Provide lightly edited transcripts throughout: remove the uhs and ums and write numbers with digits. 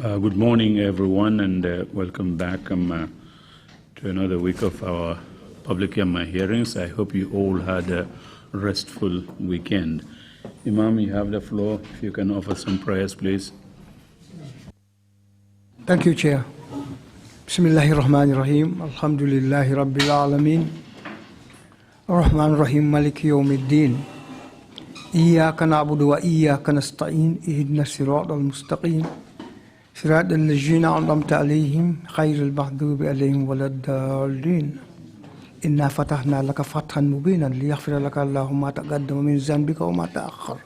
Good morning, everyone, and welcome back to another week of our public hearings. I hope you all had a restful weekend. Imam, you have the floor. If you can offer some prayers, please. Thank you, Chair. Bismillahir Rahmanir Rahim. Alhamdulillahi Rabbil Alameen. Ar-Rahman Rahim Maliki Yawmiddin. Iyyaka na'budu wa iyyaka nasta'in. Ihdina as-siratal mustaqim. صراط الذين أنعمت عليهم غير المغضوب عليهم ولا الضالين إنا فتحنا لك فتحا مبينا ليغفر لك الله ما تقدم من ذنبك وما تأخر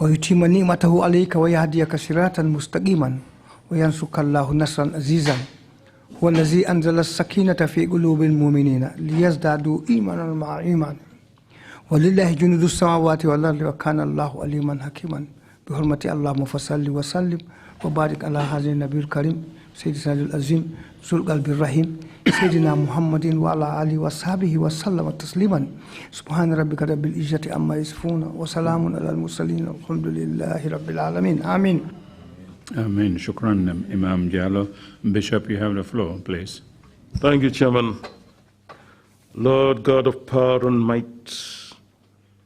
ويتم نعمته عليك ويهديك صراطا مستقيما وينصرك الله نصرا عزيزا هو الذي أنزل السكينة في قلوب المؤمنين ليزدادوا إيمانا مع إيمان ولله جنود السماوات والأرض وكان الله عليما حكيما بحرمة اللهم فصل وسلم وبارك على هذا النبي الكريم سيدنا العظيم ذو القلب الرحيم سيدنا محمد وعلى آله وصحبه وسلم تسليما سبحان ربك رب العزة عما يصفون وسلام على المرسلين والحمد لله رب العالمين آمين. Amen. Shukran, Imam Jallo. Bishop, you have the floor, please. Thank you, Chairman. Lord God of power and might,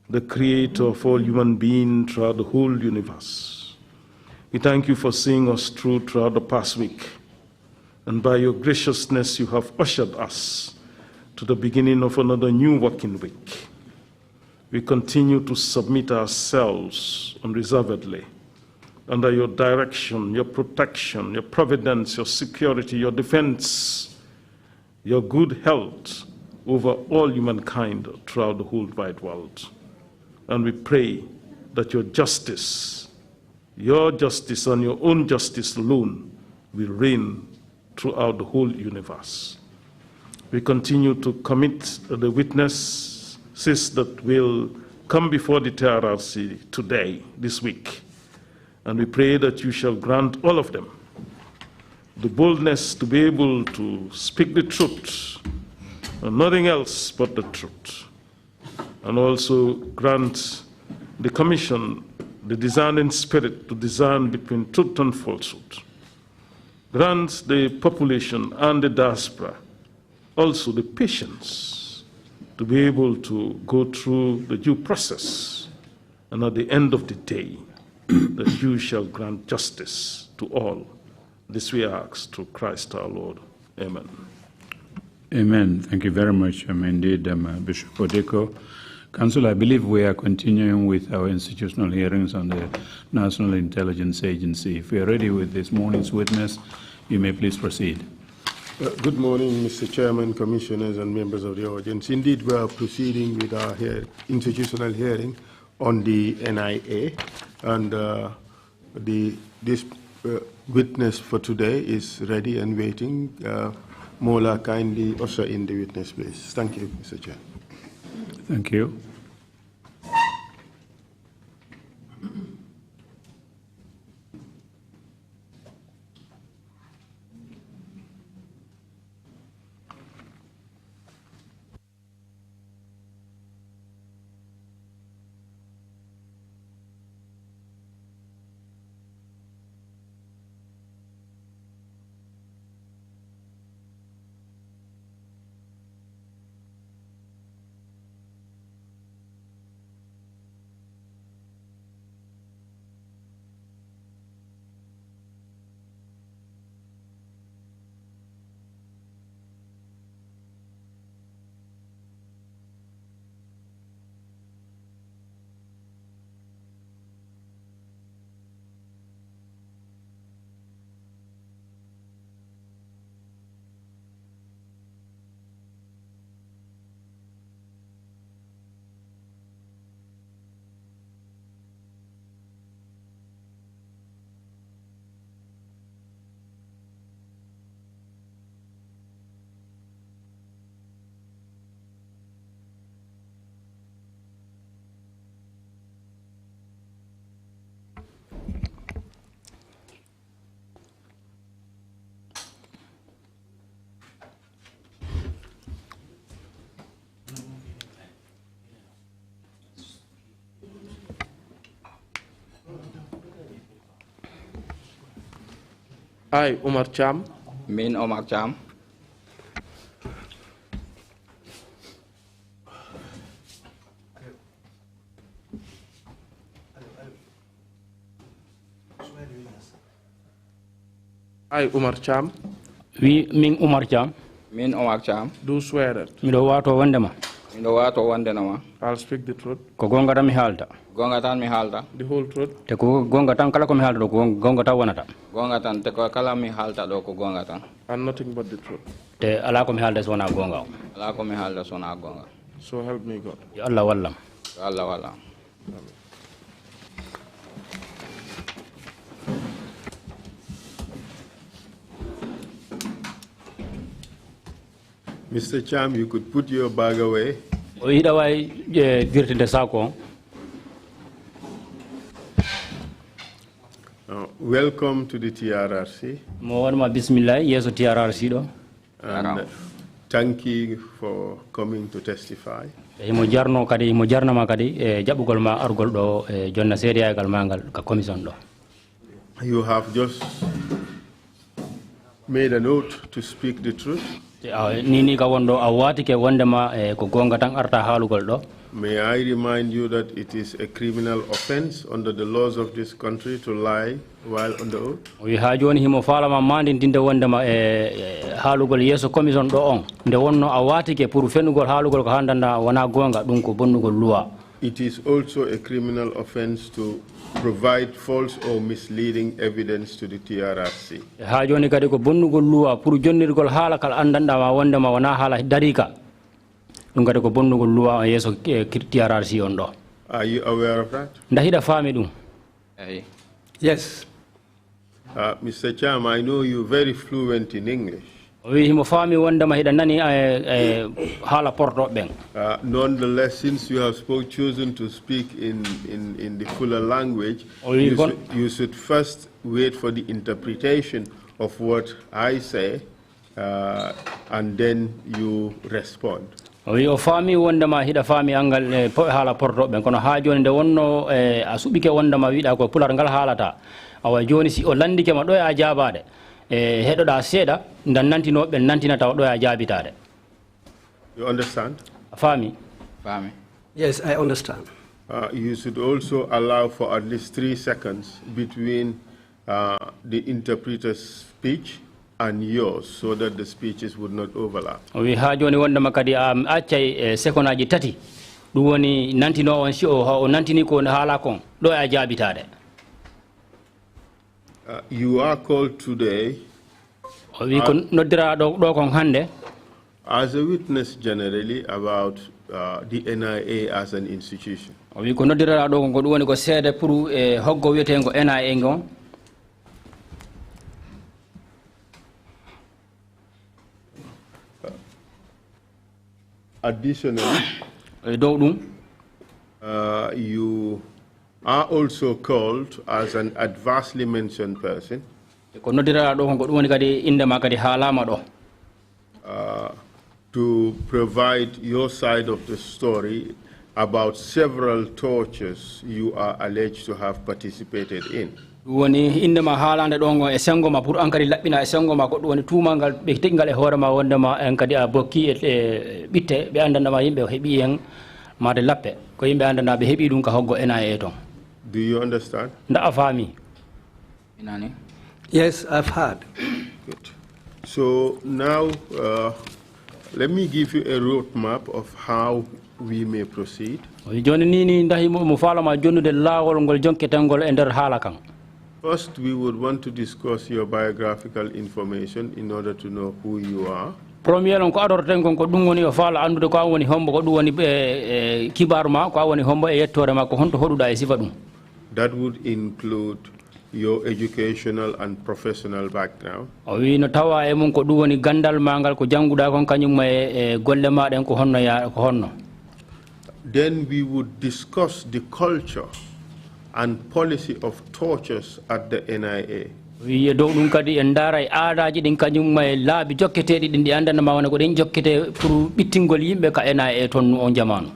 the creator of all human beings throughout the whole universe, we thank you for seeing us throughout the past week. And by your graciousness, you have ushered us to the beginning of another new working week. We continue to submit ourselves unreservedly under your direction, your protection, your providence, your security, your defense, your good health over all humankind throughout the whole wide world. And we pray that your justice and your own justice alone will reign throughout the whole universe. We continue to commit the witnesses that will come before the TRRC today, this week, and we pray that you shall grant all of them the boldness to be able to speak the truth and nothing else but the truth, and also grant the commission the discerning spirit to discern between truth and falsehood. Grant the population and the diaspora also the patience to be able to go through the due process, and at the end of the day, that you shall grant justice to all. This we ask through Christ our Lord. Amen. Amen. Thank you very much, indeed, Bishop Odeko. Council, I believe we are continuing with our institutional hearings on the National Intelligence Agency. If we are ready with this morning's witness, you may please proceed. Good morning, Mr. Chairman, Commissioners, and members of the audience. Indeed, we are proceeding with our institutional hearing on the NIA, and this witness for today is ready and waiting. Mola, kindly usher in the witness, please. Thank you, Mr. Chair. Thank you. I, Omar Cham. Min Omar Cham. I, Omar Cham. We min Omar Cham. Min Omar Cham. Do swear that Mido wato wandema. Mido wato wandema. I'll speak the truth. Ko gonga tan mi halta. Gonga tan mi halta. The whole truth. Te ko gonga tan kala ko mi halta do ko gonga tan wonata. Gonga tan te ko kala mi halta do ko gonga tan. And nothing but the truth. Te ala ko mi halta sona gonga. Ala ko mi halta sona gonga. So help me God. Ya Allah wallam. Allah wallam. Mr. Cham, you could put your bag away. O ida way virtinde sako. Welcome to the TRRC. Mo wanma bismillah yeso TRRC do. And thank you for coming to testify. Mo jarno kadi mo jarnama kadi jabugol ma argol do jonna seria gal mangal ka commission do. You have just made an oath to speak the truth. Nini ka wondo awati ke wondema ko gonga tan arta halugol do. May I remind you that it is a criminal offense under the laws of this country to lie while on the oath? We ha joni himo falama mandi dinde wondema halugol yeso commission do on nde wonno awati ke pour fenugol halugol ko handanda wana gonga dum ko bonnugol loi. It is also a criminal offense to provide false or misleading evidence to the TRRC. Ha joni kadi ko bonnugol loi pour jonnirgol hala kal andanda ma wondema wana hala darika. Dum kadi ko bonnugol loi yeso TRRC on do. Are you aware of that? Ndahida fami dum. Yes. Mr. Cham, I know you're very fluent in English. We himo fami wondema hida nani hala porto ben. Nonetheless, since you have chosen to speak in the fuller language, you should first wait for the interpretation of what I say, and then you respond. O fami wondema hida fami angal hala porto ben kono ha joni de wonno asubike wondema wiida ko pular ngal halata awa joni si o landike ma do a jabade hedoda seda ndan nantinobe nantinata do a jabitade. You understand? Fami. Fami. Yes, I understand. You should also allow for at least 3 seconds between the interpreter's speech and yours, so that the speeches would not overlap. We ha joni wondema kadi accay sekonaji tati dum woni nantino on si o nantini ko hala kon do a jabitade. You are called today we kon noddira do kon hande as a witness generally about the NIA as an institution. We kon noddira do ko dum woni ko seede pour hoggo wietengo NIA ngon. Additionally, you are also called as an adversely mentioned person to provide your side of the story about several tortures you are alleged to have participated in. Woni indema haalande ɗon e sengo ma pour ankadi laɓɓina e sengo ma ko ɗum woni tuumalngal ɓe tegal e hoore ma wondema en kadi a bokki e ɓitte ɓe andandama yimɓe o heeɓi hen made lappe ko yimɓe andanda ɓe heeɓi ɗum ka hoggo NIA toon. Do you understand? Nda a faami? Yes, I've heard. Good. So now let me give you a roadmap of how we may proceed. Joni ni ndahi mo falama jonnude laawol ngol jonketengol e nder haala kan. First, we would want to discuss your biographical information in order to know who you are. Premier on ko adorten kon ko dum woni o faala andude ko woni hombo ko dum woni kibaru ma ko woni hombo e yettore ma ko honto hoduda e sifa dum. That would include your educational and professional background. O wi no tawa e mun ko dum woni gandal mangal ko janguda kon kanyum e golle ma den ko honno ya ko honno. Then we would discuss the culture and policy of tortures at the NIA. We do dum kadi en dara e aadaji din kanyum e laabi jokketedi din di andana ma wona ko den jokkete pour bittingol yimbe ka NIA ton on jamanu.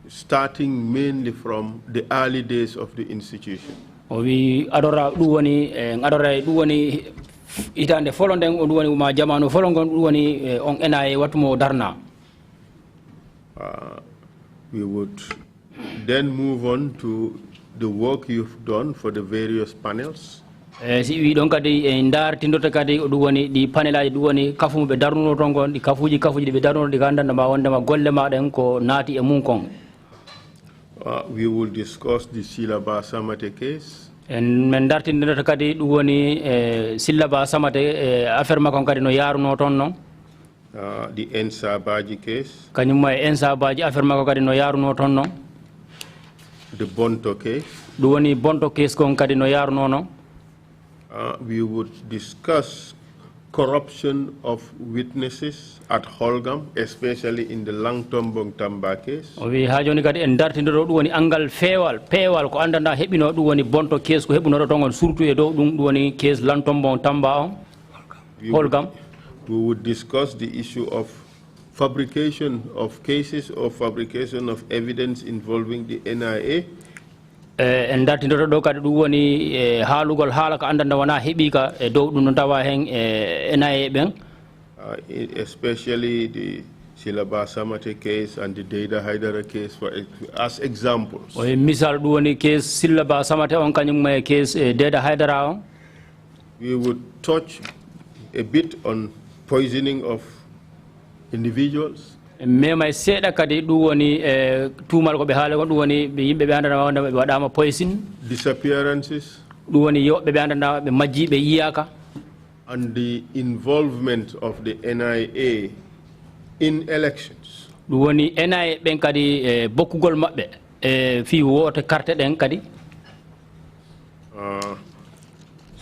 Starting mainly from the early days of the institution. O wi adora dum woni adora dum woni itande folonden o duwani ma jamanu folongon duwani on NIA watumo darna. We would then move on to the work you've done for the various panels. Si wi don kadi ndar tindoto kadi o duwani di panelaji duwani kafumu be darnuno ton gon di kafuji be darnuno di gandanda ma wondema golle maden ko naati e mun kon. We will discuss the Silaba Samate case. En men dartindoto kadi duwani Silaba Samate affaire makon kadi no yaruno ton non. The Ensa Baji case. Kanyuma Ensa Baji affaire makon kadi no yaruno ton non. The Bonto case. Duwani Bonto case kon kadi no yaruno non. We would discuss corruption of witnesses at Holgam, especially in the Langtombong Tamba case. We hajoni kadi en dartindoro dum woni angal peewal ko andanda hebino dum woni bonto case ko hebuno tongon surtout e do dum woni case Langtombong Tamba on Holgam. We would discuss the issue of fabrication of cases or fabrication of evidence involving the NIA. En dartindoro do kadi dum woni haalugol haala ko andanda wana hebi ka e dow dum tawa hen NIA ben. Especially the Silaba Samate case and the Deda Haidara case as examples. O misal dum woni case Silaba Samate on kanyum may case Deda Haidara on. We would touch a bit on poisoning of individuals. Mema seeda kadi dum woni tumal ko be haala ko dum woni be yimbe be andana wonda be wadama poison. Disappearances. Dum woni yobbe be andana be majji be yiyaka. And the involvement of the NIA in elections. Dum woni NIA ben kadi bokkugol mabbe fi wote carte den kadi.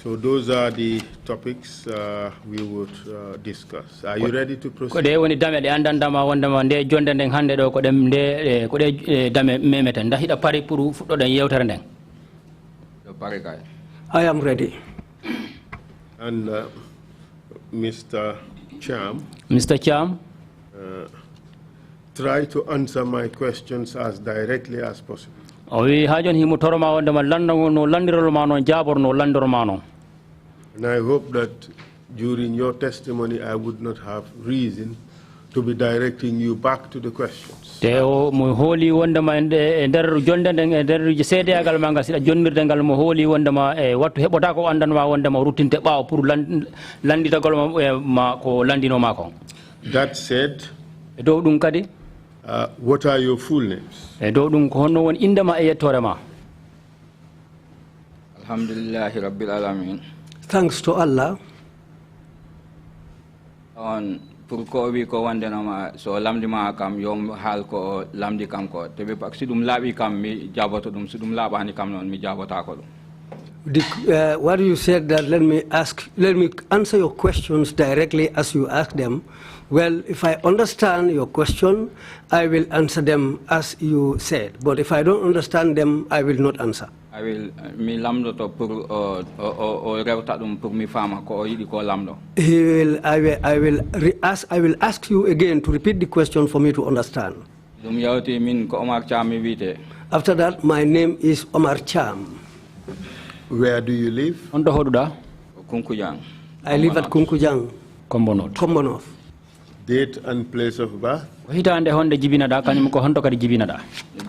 So those are the topics we would discuss. Are you ready to proceed? Ko de woni dame de andandama wondama nde jonde den hande do ko dem de ko de dame memeten nda hida pari pour fuddo den yewtere den. I am ready. And Mr. Cham. Mr. Cham, try to answer my questions as directly as possible. wi hajon himu toroma wondema landango no landirol ma non jaborno landiro ma non. And I hope that during your testimony I would not have reason to be directing you back to the questions. Teo mo holi wondema e der jonde den e der seedegal ma ngal sida jonnirde ngal mo holi wondema e wattu hebota ko andanma wondema rutinte baaw pour landitagol ma ko landino ma kon. That said, e dow dum kadi what are your full names? e dow dum ko honno won indema e yettore ma. Alhamdulillahi Rabbil Alamin. Thanks to Allah. On pour ko wi ko wandenama so lamdi ma kam yom hal ko lamdi kam ko tebe pak sidum labi kam mi jaboto dum sidum labani kam non mi jabota ko dum. What you said that let me answer your questions directly as you ask them. Well, if I understand your question, I will answer them as you said. But if I don't understand them, I will not answer. I will mi lamdo to pour o rewta dum pour mi fama ko yidi ko lamdo. I will ask you again to repeat the question for me to understand. Dum yawti min ko Omar Cham mi wite. After that, my name is Omar Cham. Where do you live? On do hoduda? Kunkujang. I live at Kunkujang. Kombonof. Date and place of birth? Hitande honde jibinada kanyum ko honto kadi jibinada.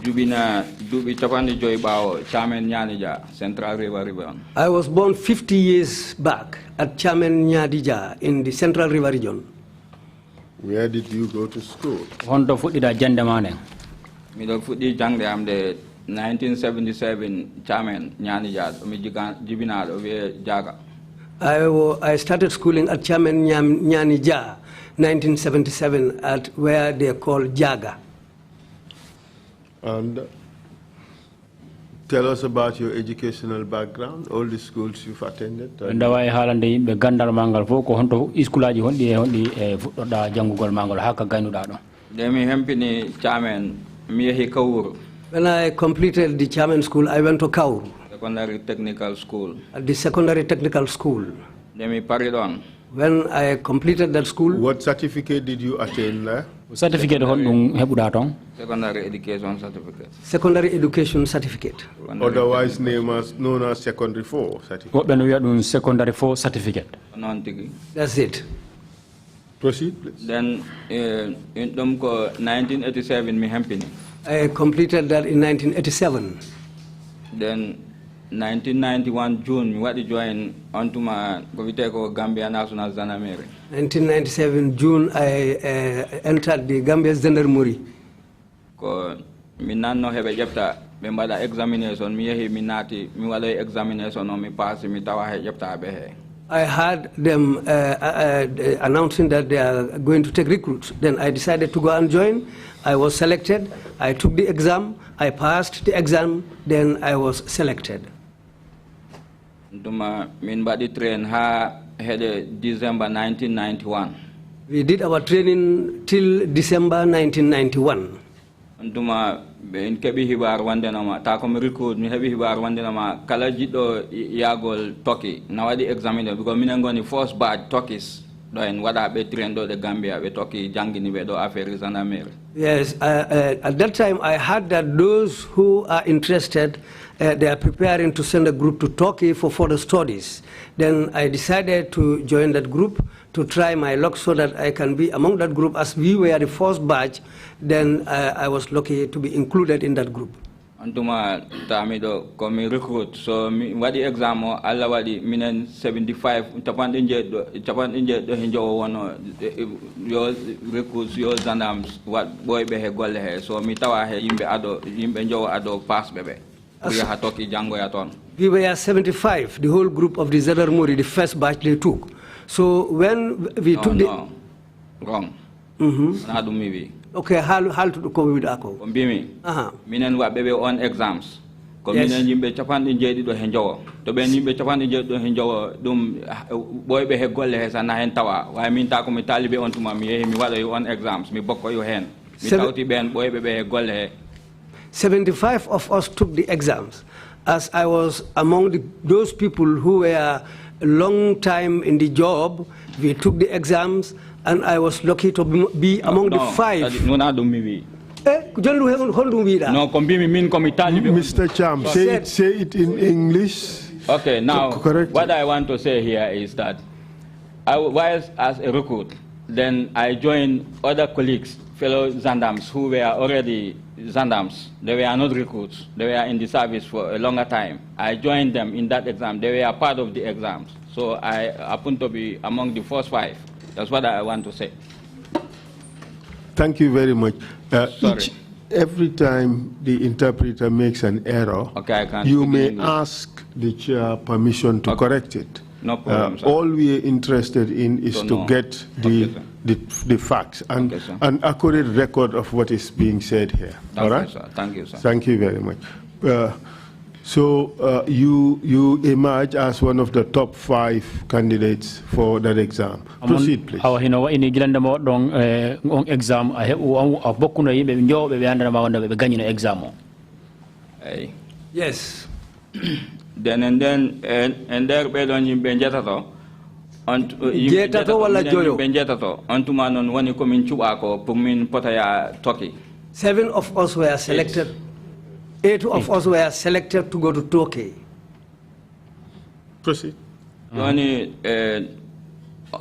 Jubina dubi chapandi joy bawo Chamen Nyanija Central River. I was born 50 years back at Chamen Nyadija in the Central River region. Where did you go to school? Honto fuddida jande mane. Mi do fuddi jangde amde 1977 Chamen Nyanija mi jibinado we jaga. I started schooling at Chamen Nyanija 1977 at where they call Jaga. And tell us about your educational background, all the schools you've attended. Ndawai halande yimbe gandal mangal fo ko honto iskulaji hondi fuddoda jangugol mangal haka gaynuda do. Demi hempini Chamen mi yehi Kawuru. When I completed the Chamen school, I went to Kauru. Secondary Technical School. At the Secondary Technical School. Demi Paridon. When I completed that school. What certificate did you attain there? Certificate hon hebuda ton. Secondary Education Certificate. Secondary Education Certificate. Otherwise known as Secondary 4 Certificate. What ben wiya dum Secondary 4 Certificate. That's it. Proceed, please. Then in 1987, me hempini. I completed that in 1987. Then 1991 June, what did join onto my Gambia National Zanamere. 1997 June, I entered the Gambia Zandarmuri. Ko minano hebe jepta membada examination mi yehi minati mi wala examination on mi pass mi tawa he jepta behe. I heard them announcing that they are going to take recruits. Then I decided to go and join. I was selected. I took the exam. I passed the exam. Then I was selected. Duma min badi train ha had December 1991. We did our training till December 1991. Duma in kebi hibar wande nama ta kom recruit mi hebi hibar wande nama kala jiddo yagol Turkey na wadi examiner because minangoni first batch Turkish do en wada be train do the Gambia be Turkey jangini be do affaires en America. Yes, at that time I heard that those who are interested, they are preparing to send a group to Turkey for further studies. Then I decided to join that group to try my luck so that I can be among that group. As we were the first batch, then I was lucky to be included in that group. Antuma tamido komi recruit so wadi exam alla wadi minen 75 tapan inje do hinjo wono yo recruits yo zanams what boy be he golle he so mi tawa he yimbe njowo ado pass bebe ya hatoki jango ya ton. We were 75, the whole group of the Zadarmuri, the first batch they took. So when we took the... Wrong. Okay, how to come with Ako? Minen wa bebe on exams. Ko minen yimbe chapan inje do henjowo. To ben yimbe chapan inje do henjowo dum boy be he golle he sana hen tawa. Wa min ta ko mi talibe on tuma mi wala yo on exams mi bokko yo hen. Mi tawti ben boy be he golle he. 75 of us took the exams. As I was among those people who were a long time in the job, we took the exams, and I was lucky to be among the 5. No, Mr. Cham, say it in English. Okay, now what I want to say here is that I was as a recruit, then I joined other colleagues, fellow Zandams who were already Zandams. They were not recruits. They were in the service for a longer time. I joined them in that exam. They were part of the exams. So I happened to be among the first 5. That's what I want to say. Thank you very much. Every time the interpreter makes an error, you may ask the chair permission to correct it. No problem, sir. All we are interested in is to get the facts and an accurate record of what is being said here. All right? Sir. Thank you, sir. Thank you very much. So you emerge as one of the top 5 candidates for that exam. Proceed, please. Exam Yes. Then and there be don yimbe jetato jetato wala joyo jetato antuma non woni ko min cuba ko pour min potaya Turkey. 7 of us were selected. 8 of us were selected to go to Turkey. Proceed. Doni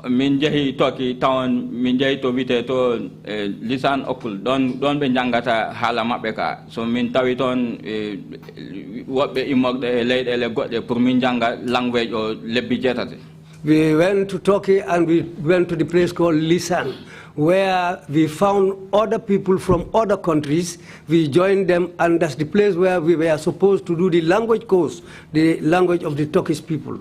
min jehi Turkey town min jehi to vite to lisan okul don be jangata hala mabbe ka so min tawi ton wobbe imogde leydele godde pour min janga language o lebbi jetate. We went to Turkey and we went to the place called Lisan, where we found other people from other countries. We joined them, and that's the place where we were supposed to do the language course, the language of the Turkish people.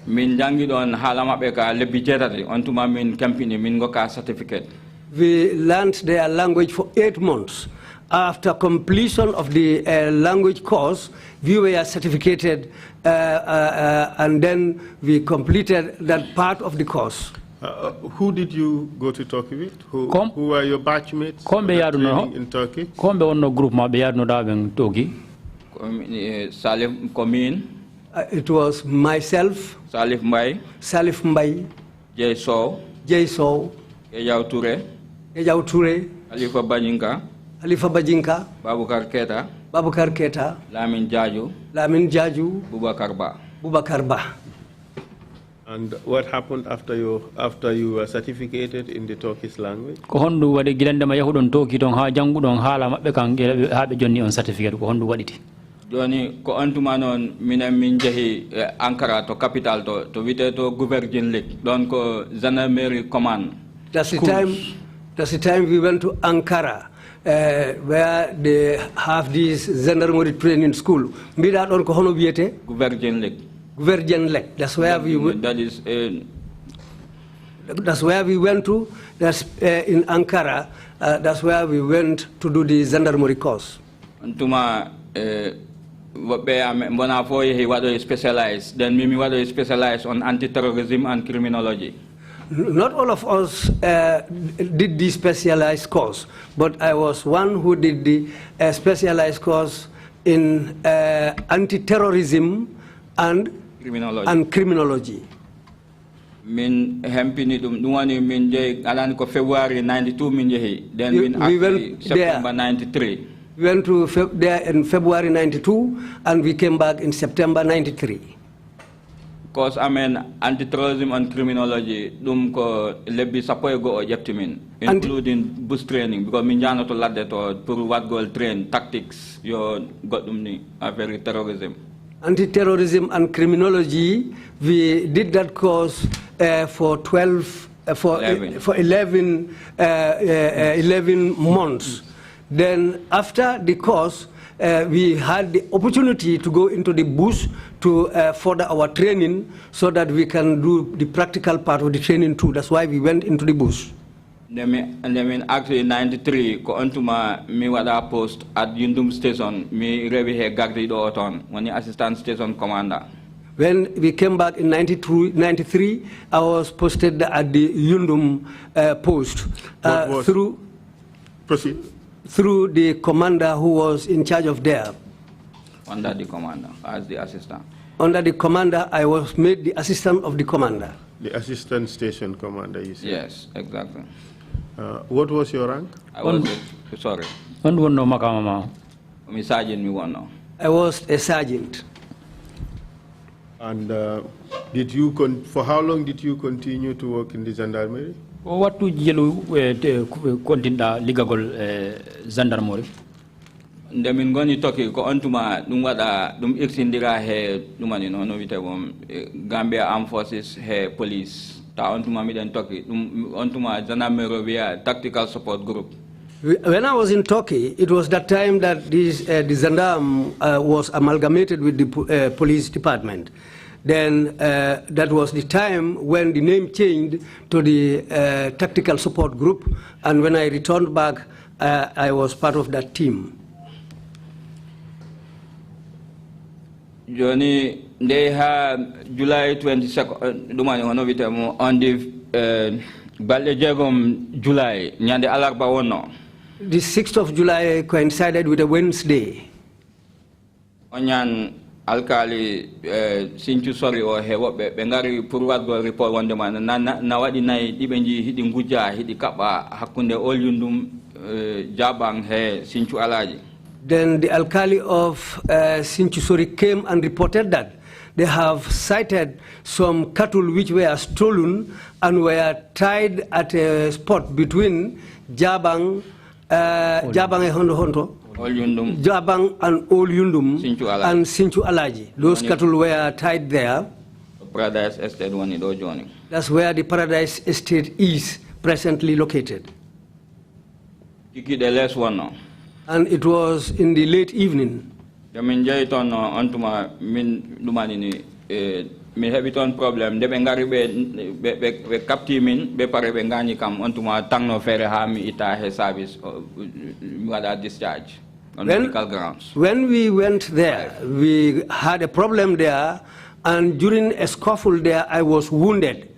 Min jangi don hala mabbe ka lebbi jetate on tuma min campaign min goka certificate. We learned their language for 8 months. After completion of the language course, we were certificated, and then we completed that part of the course. Who did you go to Turkey with? Who were your batchmates in Turkey? Kombe onno group ma be yarno daben Turkey. Salif Komin. It was myself, Salif Mbai, Jay Sow, Ejaw Touré, Alifa Bajinka, Babukar Keta, Lamin Jaju, Bubakar Ba. And what happened after you were certificated in the Turkish language? Ko hondu wadi gilande ma yahudon toki ton ha jangudon hala mabbe kan habe jonni on certificate ko hondu waditi. Joni ko antuma non minen min jehi Ankara to capital to wite to gouverneur lek don ko gendarmerie command. That's the time we went to Ankara, where they have this gendarmerie training school. Mbida don ko hono biete Gouverneur lek. Gouverdian-lek. That's where we went. That's where we went to. That's in Ankara. That's where we went to do the gendarmerie course. Antuma mbona fo he wado specialized. Then mimi wado specialized on anti-terrorism and criminology. Not all of us did the specialized course, but I was one who did the specialized course in anti-terrorism and criminology. Min hempini dum wani min je alan ko February 92 min jehi. Then we went September 93. We went to there in February 92 and we came back in September 93. Because I mean anti-terrorism and criminology dum ko lebbi sapoy go objectivin including bus training because min jano to ladde to pour what goal train tactics yo got dum ni affaire terrorism. Anti-terrorism and criminology, we did that course for 11 months. Then after the course, we had the opportunity to go into the bush to further our training so that we can do the practical part of the training too. That's why we went into the bush. And then actually 93 ko antuma mi wada post at Yundum station mi revi he gagdi do oton woni assistant station commander. When we came back in 93 I was posted at the Yundum post through the commander who was in charge of there. Under the commander as the assistant. Under the commander I was made the assistant of the commander. The assistant station commander, you said? Yes, exactly. What was your rank? I was sorry. Sergeant, I was a sergeant. And for how long did you continue to work in the gendarmerie? What to yellow continue ligagol gendarmerie? Ndemin goni toki ko antuma dum wada dum exindira he dumani no vite bom Gambia Armed Forces he police ta antuma mi den toki dum antuma gendarmerie via tactical support group. When I was in Turkey, it was that time that the gendarme was amalgamated with the police department. Then that was the time when the name changed to the tactical support group, and when I returned back, I was part of that team. Johnny, they had July 22nd, on the July, Nyande Alarba Wono. The 6th of July coincided with a Wednesday. Onyan alkali sinchu sorry or he what bengari purwat go report one man na wadi nai dibenji hidi nguja hidi kapa hakunde all yundum jabang he sinchu alaji. Then the alkali of Sinchusori came and reported that they have sighted some cattle which were stolen and were tied at a spot between Jabang Jabang and Old Yundum and Sinchu Alaji. Those cattle were tied there. Paradise Estate one is joining. That's where the Paradise Estate is presently located. Kiki the last one now. And it was in the late evening. Min antuma min dumani mi habiton problem de bengari be capti min be pare be ngani kam antuma tangno fere ha mi ita he service wada discharge on medical grounds. When we went there, we had a problem there, and during a scuffle there I was wounded.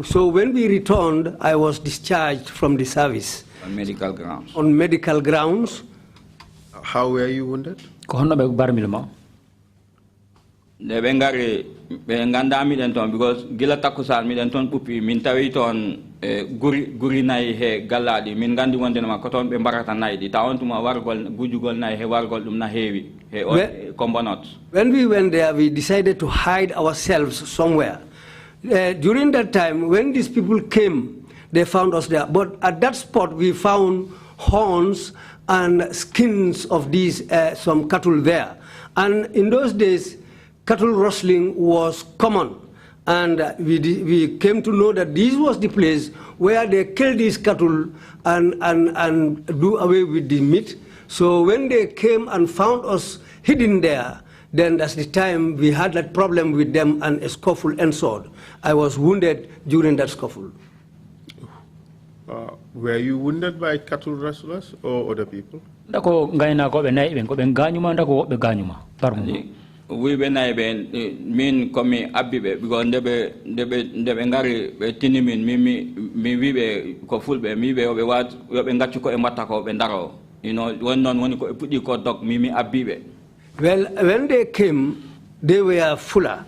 So when we returned, I was discharged from the service. On medical grounds. On medical grounds. How were you wounded? The Bengari Benganda Midenton because Gila Takusan Midenton Pupi Mintawiton Guri Nai He Galadi Mingandi one Makoton Bembarata Nai, the town to my Wargol Gujugol Nai He Wargol Lumna Heavy Combonots. When we went there, we decided to hide ourselves somewhere. During that time, when these people came, they found us there. But at that spot, we found horns and skins of these some cattle there. And in those days, cattle rustling was common. And we came to know that this was the place where they killed these cattle and do away with the meat. So when they came and found us hidden there, then that's the time we had that problem with them and a scuffle ensued. I was wounded during that scuffle. Were you wounded by cattle rustlers or other people? We be naibe min komi abibe because ndebe ngari tinimin mi wibe ko fulbe mi be wat be ngaccu ko e matta ko be ndaro you know won non woni ko pudi ko dog mi abibe. Well, when they came, they were fuller.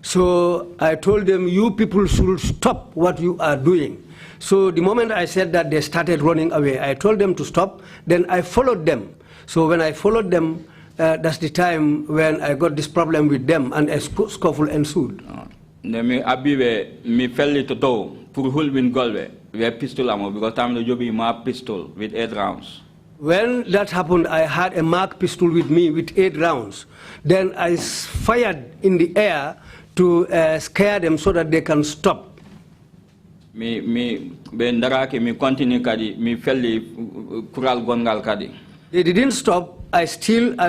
So I told them, you people should stop what you are doing. So the moment I said that, they started running away. I told them to stop, then I followed them. So when I followed them, that's the time when I got this problem with them and a scuffle ensued. Mi abibe mi felli to do pour hulbin golbe we pistol amo because time the jobi ma pistol with 8 rounds. When that happened, I had a mark pistol with me with 8 rounds. Then I fired in the air to scare them so that they can stop. Mi bendarake mi continue kadi mi felli kural gongal kadi. They didn't stop. I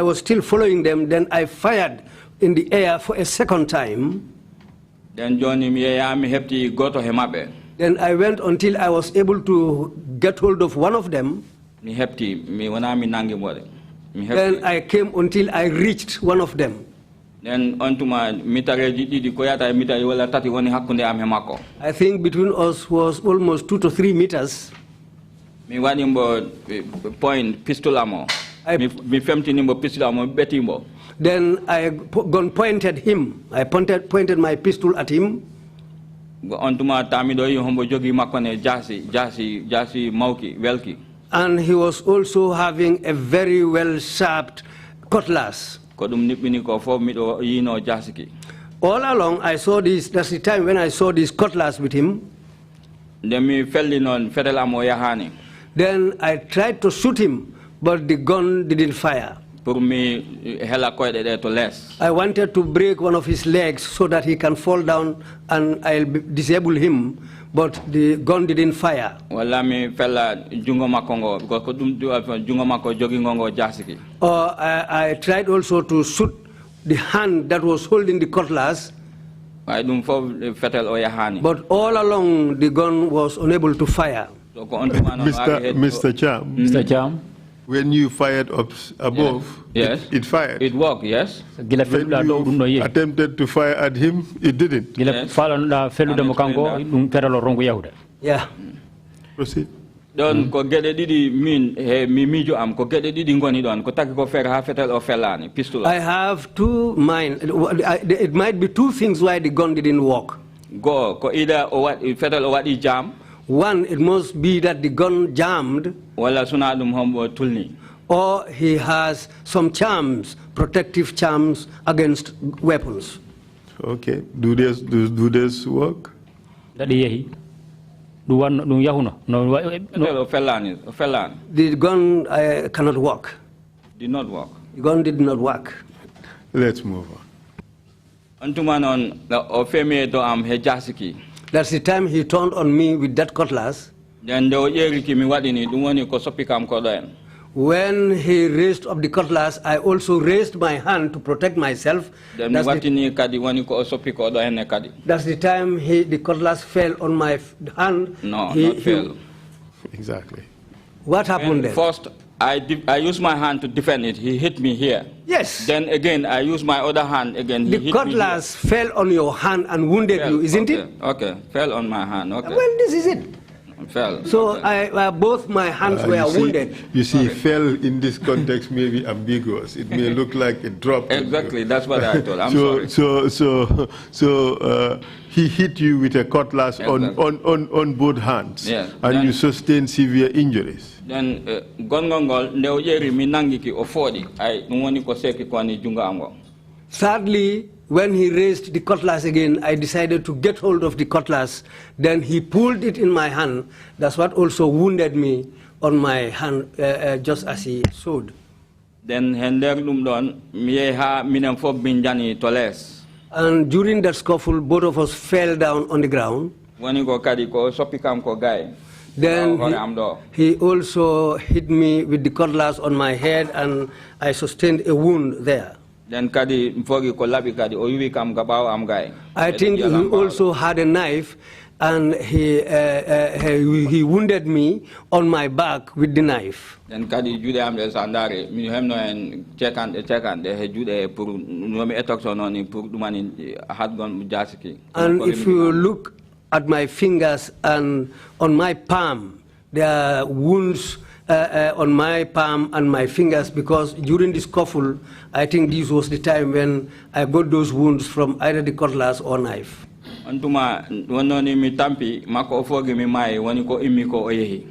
was still following them. Then I fired in the air for a second time. Then Johnny mi hepti go to hemabe. Then I went until I was able to get hold of one of them. Mi hepti mi wana mi nangi more. Then I came until I reached one of them. Then ontuma mitareji di koyata mitari wala tati woni hakunde am hemako. I think between us was almost 2 to 3 meters. Mi wani mbo point pistol amo. Mi femti nimbo pistol amo betimbo. Then I gun pointed him. I pointed my pistol at him. Ontuma tamido yi hombo jogi makone jasi mauki welki. And he was also having a very well sharpened cutlass. All along, I saw this. That's the time when I saw this cutlass with him. Then I tried to shoot him, but the gun didn't fire. I wanted to break one of his legs so that he can fall down and I'll disable him, but the gun didn't fire. I tried also to shoot the hand that was holding the cutlass, but all along the gun was unable to fire. Mr. Cham. Mr. Cham. When you fired up above, yes. It fired. It worked, yes. When you attempted to fire at him, it didn't. Yes. Yeah. Proceed. Don ko gede didi min mi mijo am ko gede didi ngoni don ko taki ko fer ha fetel o felani pistol. I have two mind. It might be two things why the gun didn't work. Go ko either o what fetel o what jam. One, it must be that the gun jammed, or he has some charms, protective charms against weapons. Okay. Do this work? The gun cannot work. Did not work. The gun did not work. Let's move on. That's the time he turned on me with that cutlass. When he raised up the cutlass, I also raised my hand to protect myself. That's the time the cutlass fell on my hand. No, not fell. Exactly. What happened then? First, I used my hand to defend it. He hit me here. Yes. Then again, I used my other hand again. The cutlass fell on your hand and wounded you, isn't it? Okay, fell on my hand. Okay. Well, this is it. Fell. So okay. Both my hands were wounded. You see, fell in this context may be ambiguous. It may look like a drop. Exactly, that's what I told. I'm sorry. So he hit you with a cutlass on both hands, yes. And then, you sustained severe injuries. Then sadly, when he raised the cutlass again, I decided to get hold of the cutlass. Then he pulled it in my hand. That's what also wounded me on my hand, just as he showed. Then hender lumdon miyeha minem fo binjani toles. And during that scuffle, both of us fell down on the ground. Wani ko kadi ko sopikam ko guy. Then he also hit me with the cutlass on my head, and I sustained a wound there. Then kadi mfogi ko labi kadi o yuwi kam gabaw am guy. I think he also had a knife, and he wounded me on my back with the knife. Then kadi jude am de sandare mi hemno en chekan de jude pour nomi etokso noni pour dumani had gon jasiki. And if you look at my fingers and on my palm, there are wounds on my palm and my fingers, because during this scuffle, I think this was the time when I got those wounds from either the cutlass or knife. Antuma wononi mi tampi mako fogi mi mai woni ko immi ko oyehi.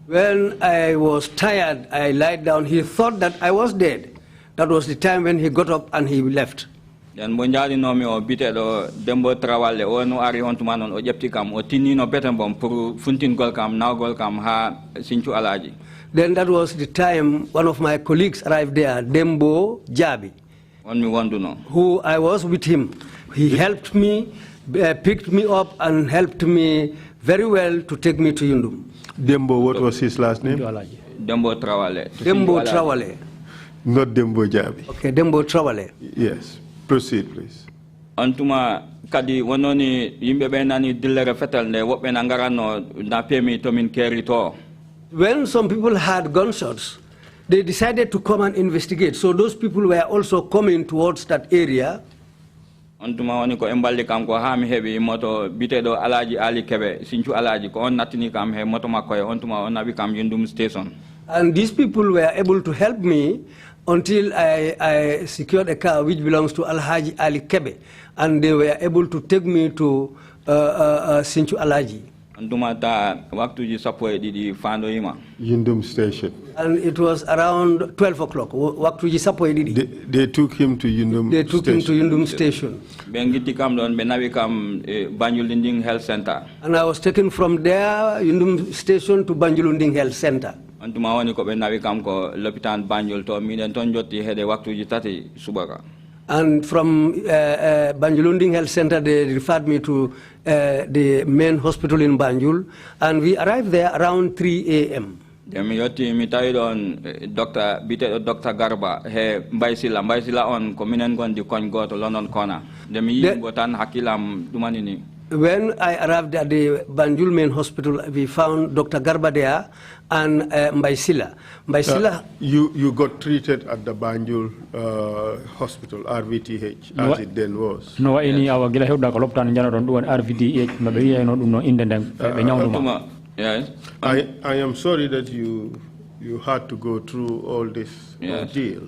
When I was tired, I lied down. He thought that I was dead. That was the time when he got up and he left. Then bonjali no mi o bite do dembo trawale o no ari on tuma non o jepti kam o tinni no betem bom pour funtin gol kam naw gol kam ha sinchu alaji. Then that was the time one of my colleagues arrived there, Dembo Jabi, on mi wondu no, who I was with him. He helped me, picked me up and helped me very well to take me to Yundum. Dembo, what was his last name? Dembo Trawale. Dembo Trawale. Not Dembo Jabi. Okay, Dembo Trawale. Yes. Proceed, please. Antuma kadi wononi yimbe be nani dillere fetal ne wobbe na ngarano na pemi to min keri to. When some people had gunshots, they decided to come and investigate. So those people were also coming towards that area. Antuma woni ko emballi kam ko ha mi hebi moto bitedo alaji ali kebe sinchu alaji ko on natini kam he moto makko e ontuma on nabi kam Yundum station. And these people were able to help me until I secured a car which belongs to Alhaji Ali Kebe, and they were able to take me to Sinchu Alhaji. Yundum station. And it was around 12 o'clock. They took him to Yundum station. They took him to Yundum station. Banjulunding Health Center. And I was taken from there, Yundum station, to Banjulunding Health Center. And from Banjulunding Health Center, they referred me to the main hospital in Banjul, and we arrived there around 3 a.m. Dr. Garba, he Mbaisila on Communion Gondi Kongo to London corner. When I arrived at the Banjul main hospital, we found Dr. Garba there and Mbaisila. You got treated at the Banjul hospital, RVTH, as it then was. No, any our Gilahud Koloptan General and RVTH, Mabia, no Indian. Yes. I am sorry that you had to go through all this ordeal.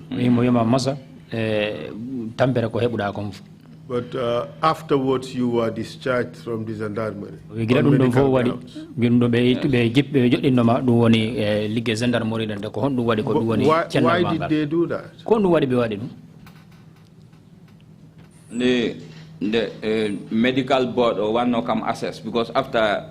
But afterwards, you were discharged from the gendarmerie. Why did they do that? The medical board or one no come access, because after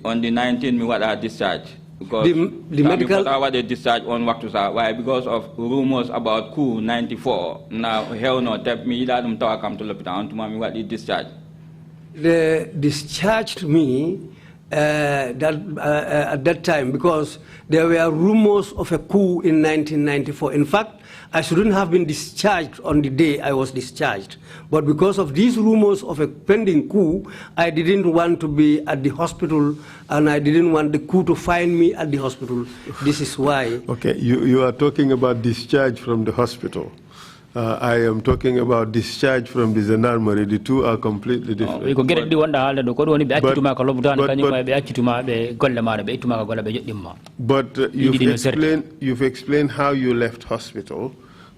on the 19th we were discharged. Because the medical they discharge on why? Because of rumors about coup 94. Now hell no tap me that come to Lopitan to mommy what they discharge. They discharged me at that time because there were rumors of a coup in 1994. In fact, I shouldn't have been discharged on the day I was discharged. But because of these rumors of a pending coup, I didn't want to be at the hospital, and I didn't want the coup to find me at the hospital. This is why. Okay, you are talking about discharge from the hospital. I am talking about discharge from the gendarmerie. The two are completely different. But you've explained how you left hospital.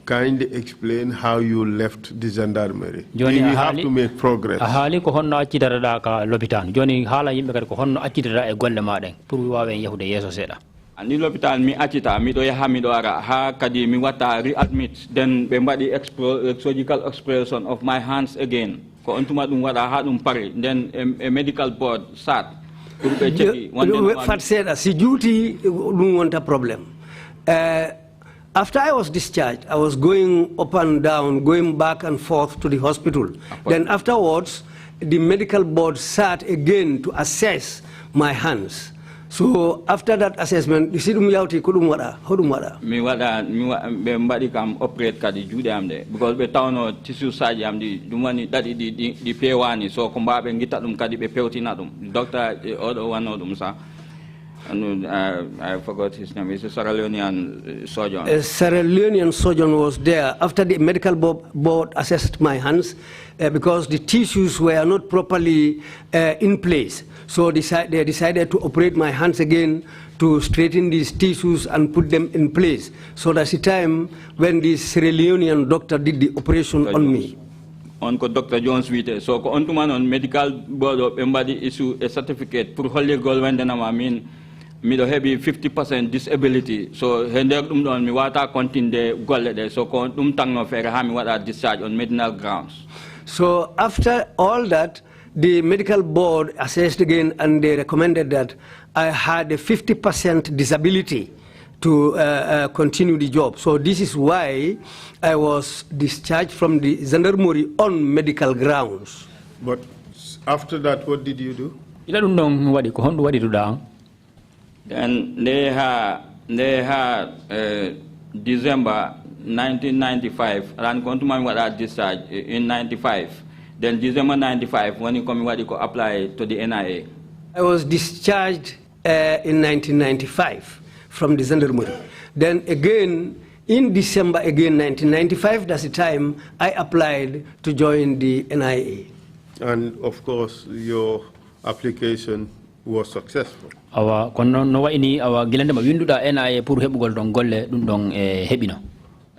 Kindly explain how you left the gendarmerie. We have to make progress. Ani l'hôpital mi atita mi do yaha mi do ara ha kadi mi wata readmit then be mbadi surgical exploration of my hands again ko ontuma dum wada ha dum pare then a medical board sat pour be cheki fat said si duty dum wonta problem. After I was discharged, I was going up and down, going back and forth to the hospital. Then afterwards, the medical board sat again to assess my hands. So after that assessment, you see yauti kudum wada, hodum wada. Mi wada be mbadi kam operate kadi jude amde because be tawno tissue surgery amdi dumani dadi di P1 so ko mbabe ngita dum kadi be pewtina dum doctor odo one dum sa. And I forgot his name. He's a Sierra Leonean surgeon. A Sierra Leonean surgeon was there after the medical board assessed my hands because the tissues were not properly in place. So they decided to operate my hands again to straighten these tissues and put them in place. So that's the time when the Sierra Leonean doctor did the operation on me. On ko Dr. Jones wite so ko on tuman on medical board of embody issue a certificate pour holle gol wende na ma min mi do hebi 50% disability so hende dum don mi wata continue golle de so ko dum tangno fere ha mi wada discharge on medical grounds. So after all that, the medical board assessed again and they recommended that I had a 50% disability to continue the job. So this is why I was discharged from the Gendarmerie on medical grounds. But after that, what did you do? Then they had December 1995, and continue with discharge in 95. Then December 95, when you come, what you apply to the NIA. I was discharged in 1995 from the Gendarmerie. Then again, in December again 1995, that's the time I applied to join the NIA. And of course, your application was successful. Awa kono no waini awa gilande ma winduda NIA pour hebugol don golle dum don hebino.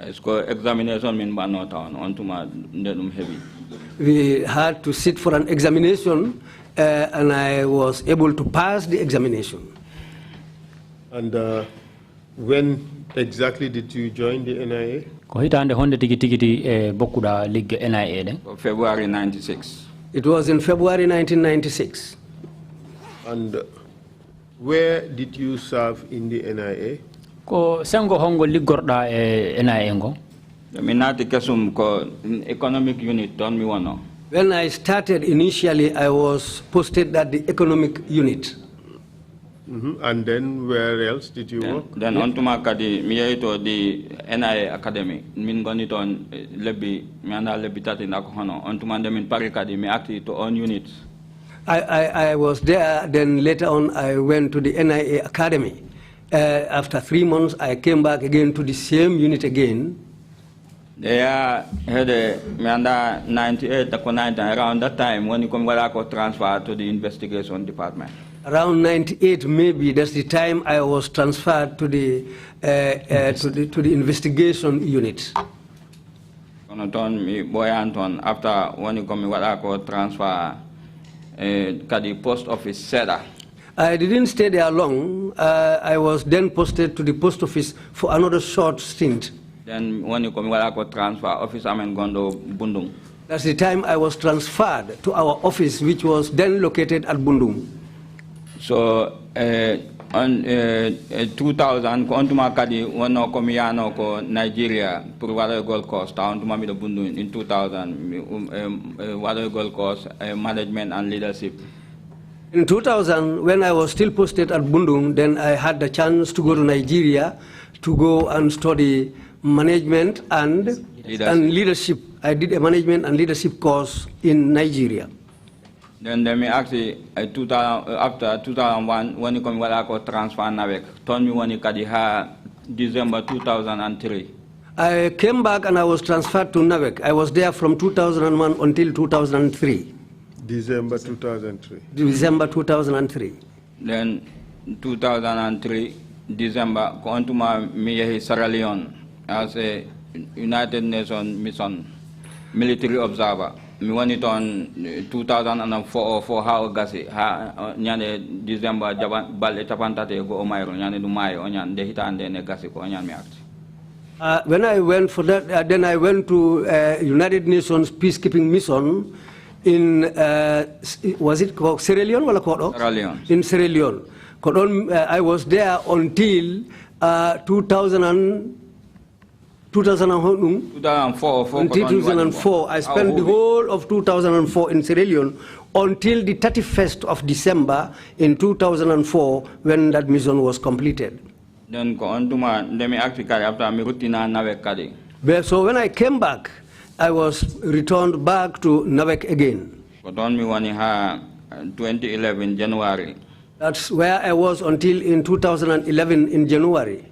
Esko examination min bano town on tuma ndedum hebi. We had to sit for an examination and I was able to pass the examination. And when exactly did you join the NIA? Ko hitande honde tigi bokkuda ligge NIA den. February 96. It was in February 1996. And where did you serve in the NIA? Ko sengo hongo liggorda NIA ngo. Minati kesum ko economic unit don mi wono. When I started initially, I was posted at the economic unit. And then where else did you work? Then on to Makadi, me to the NIA Academy. Min goniton lebi, me anda lebitati na kohono. On to mandem in Parikadi, me acti to own units. I was there, then later on I went to the NIA Academy. After 3 months, I came back again to the same unit again. They had a Manda 98 around that time when you come transfer to the investigation department. Around 98, maybe that's the time I was transferred to the to the investigation unit. After when you come transfer to the post office Seda. I didn't stay there long. I was then posted to the post office for another short stint. Then when you come transfer office Amen Gondo Bundung. That's the time I was transferred to our office, which was then located at Bundung. So on 2000, Kontuma Kadi wano komiyano ko Nigeria pour wala Gold Coast town to mami do Bundung in 2000 wala Gold Coast management and leadership. In 2000, when I was still posted at Bundung, then I had the chance to go to Nigeria to go and study management and leadership. I did a management and leadership course in Nigeria. Then they actually after 2001 when you come transfer Navek, told me when you had December 2003. I came back and I was transferred to Navek. I was there from 2001 until 2003. December 2003. December 2003. Then 2003 December go to my Sierra Leone as a United Nations mission military observer. mi woni ton 2004 for ha gasi ha nyande December balde tapantate go o mayro nyande du mayo o nyande hitande ne gasi ko nyande mi arti. When I went for that, then I went to United Nations peacekeeping mission in was it called Sierra Leone? Sierra Leone. In Sierra Leone. I was there until 2004. I spent the whole of 2004 in Sierra Leone until the 31st of December in 2004 when that mission was completed. Then so when I came back, I was returned back to Navek again. 2011 January. That's where I was until in 2011 in January.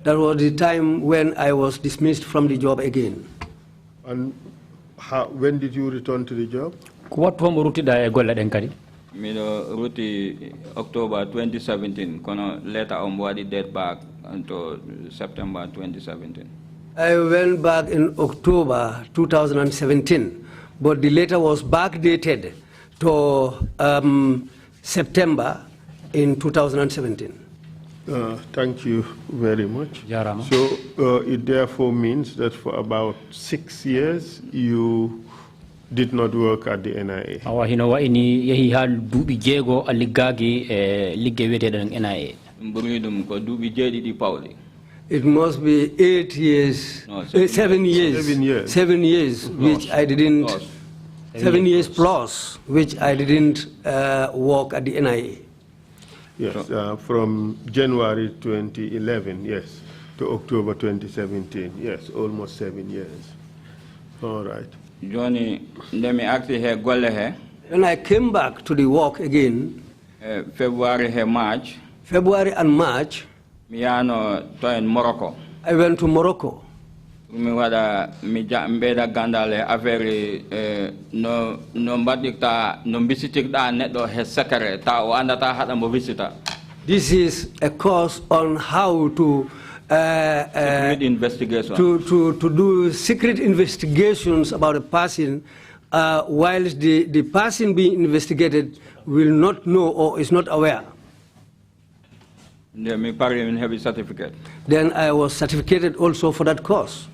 That was the time when I was dismissed from the job again. And when did you return to the job? Ruti October 2017. Kono later on body date back until September 2017. I went back in October 2017, but the letter was backdated to September in 2017. Thank you very much. So it therefore means that for about 6 years you did not work at the NIA. It must be 8 years, no, 7 years. 7 years. 7 years, which I didn't. 7 years plus, which I didn't work at the NIA. Yes, from January 2011, yes, to October 2017, yes, almost 7 years. All right. Johnny, let me ask you here, when I came back to the work again, February March. February and March, to in Morocco. I went to Morocco. Mi wada mi mbeda gandale affaire no mbadikta no bisitikda neddo he secret ta o andata hada mo visita. This is a course on how to investigation. To do secret investigations about a person whilst the person being investigated will not know or is not aware. Then I was certificated also for that course.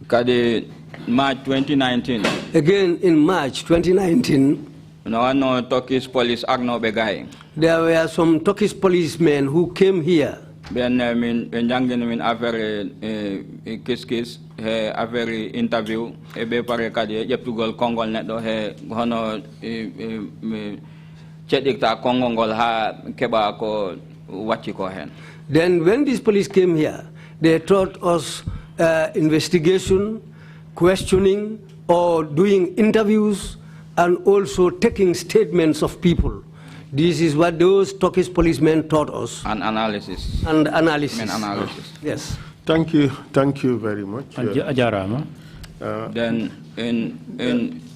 March 2019. Again in March 2019, Turkish police there were some Turkish policemen who came here. Interview Then when these police came here, they taught us investigation, questioning, or doing interviews, and also taking statements of people. This is what those Turkish policemen taught us. And analysis. And analysis. And analysis. Yes. Thank you very much. Then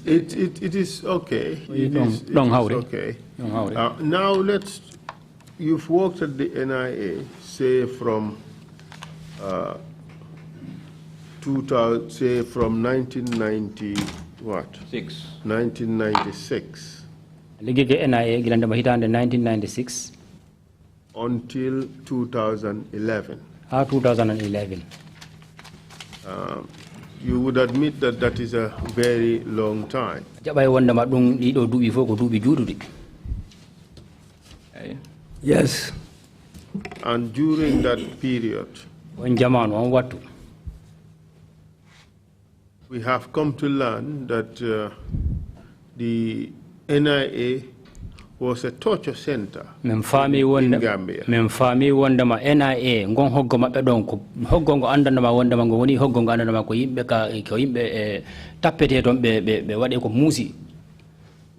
it is okay. It is okay. Now you've worked at the NIA, say from 1990 what? 1996. NIA 1996 until 2011. 2011. You would admit that that is a very long time. Yes. And during that period, we have come to learn that the NIA was a torture center in Gambia. NIA